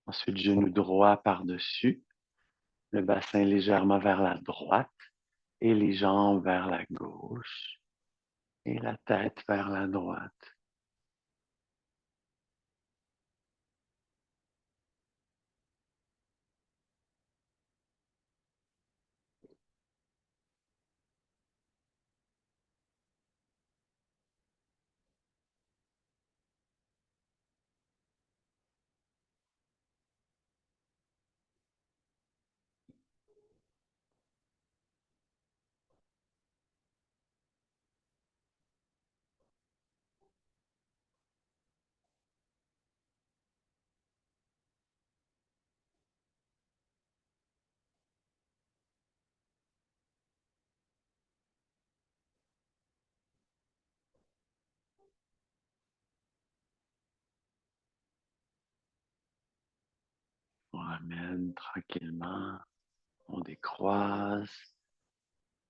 Ensuite, genou droit par-dessus, le bassin légèrement vers la droite et les jambes vers la gauche et la tête vers la droite. ramène tranquillement. On décroise.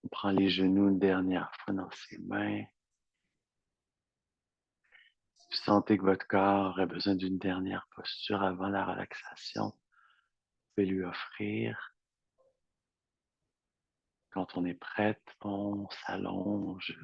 On prend les genoux une dernière fois dans ses mains. Vous sentez que votre corps a besoin d'une dernière posture avant la relaxation. Vous pouvez lui offrir. Quand on est prête, on s'allonge.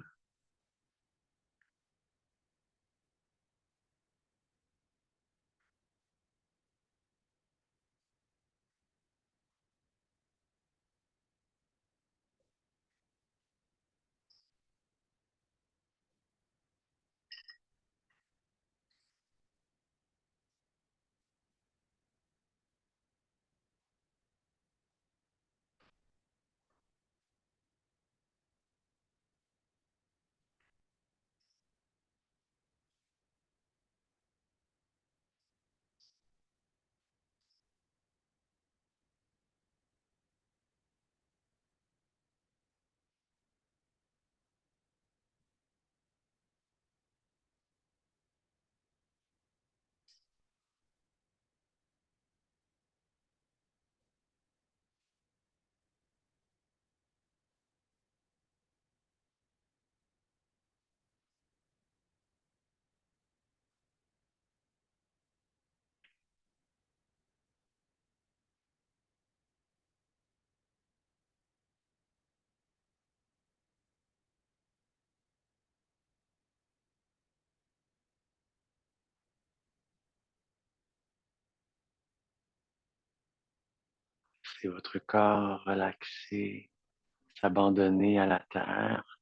C'est votre corps relaxé, s'abandonner à la terre.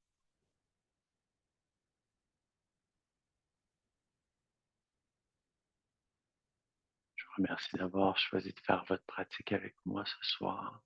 Je vous remercie d'avoir choisi de faire votre pratique avec moi ce soir.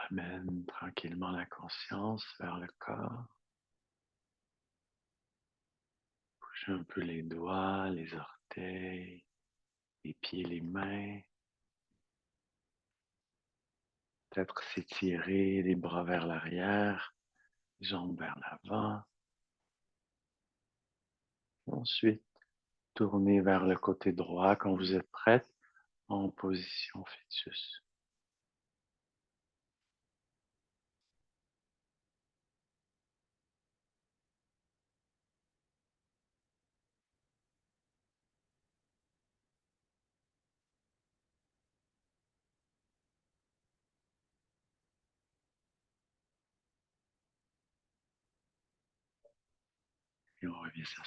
Ramène tranquillement la conscience vers le corps. Bouge un peu les doigts, les orteils, les pieds, les mains. Peut-être s'étirer les bras vers l'arrière, les jambes vers l'avant. Ensuite, tournez vers le côté droit quand vous êtes prête en position fœtus. Et on revient s'asseoir.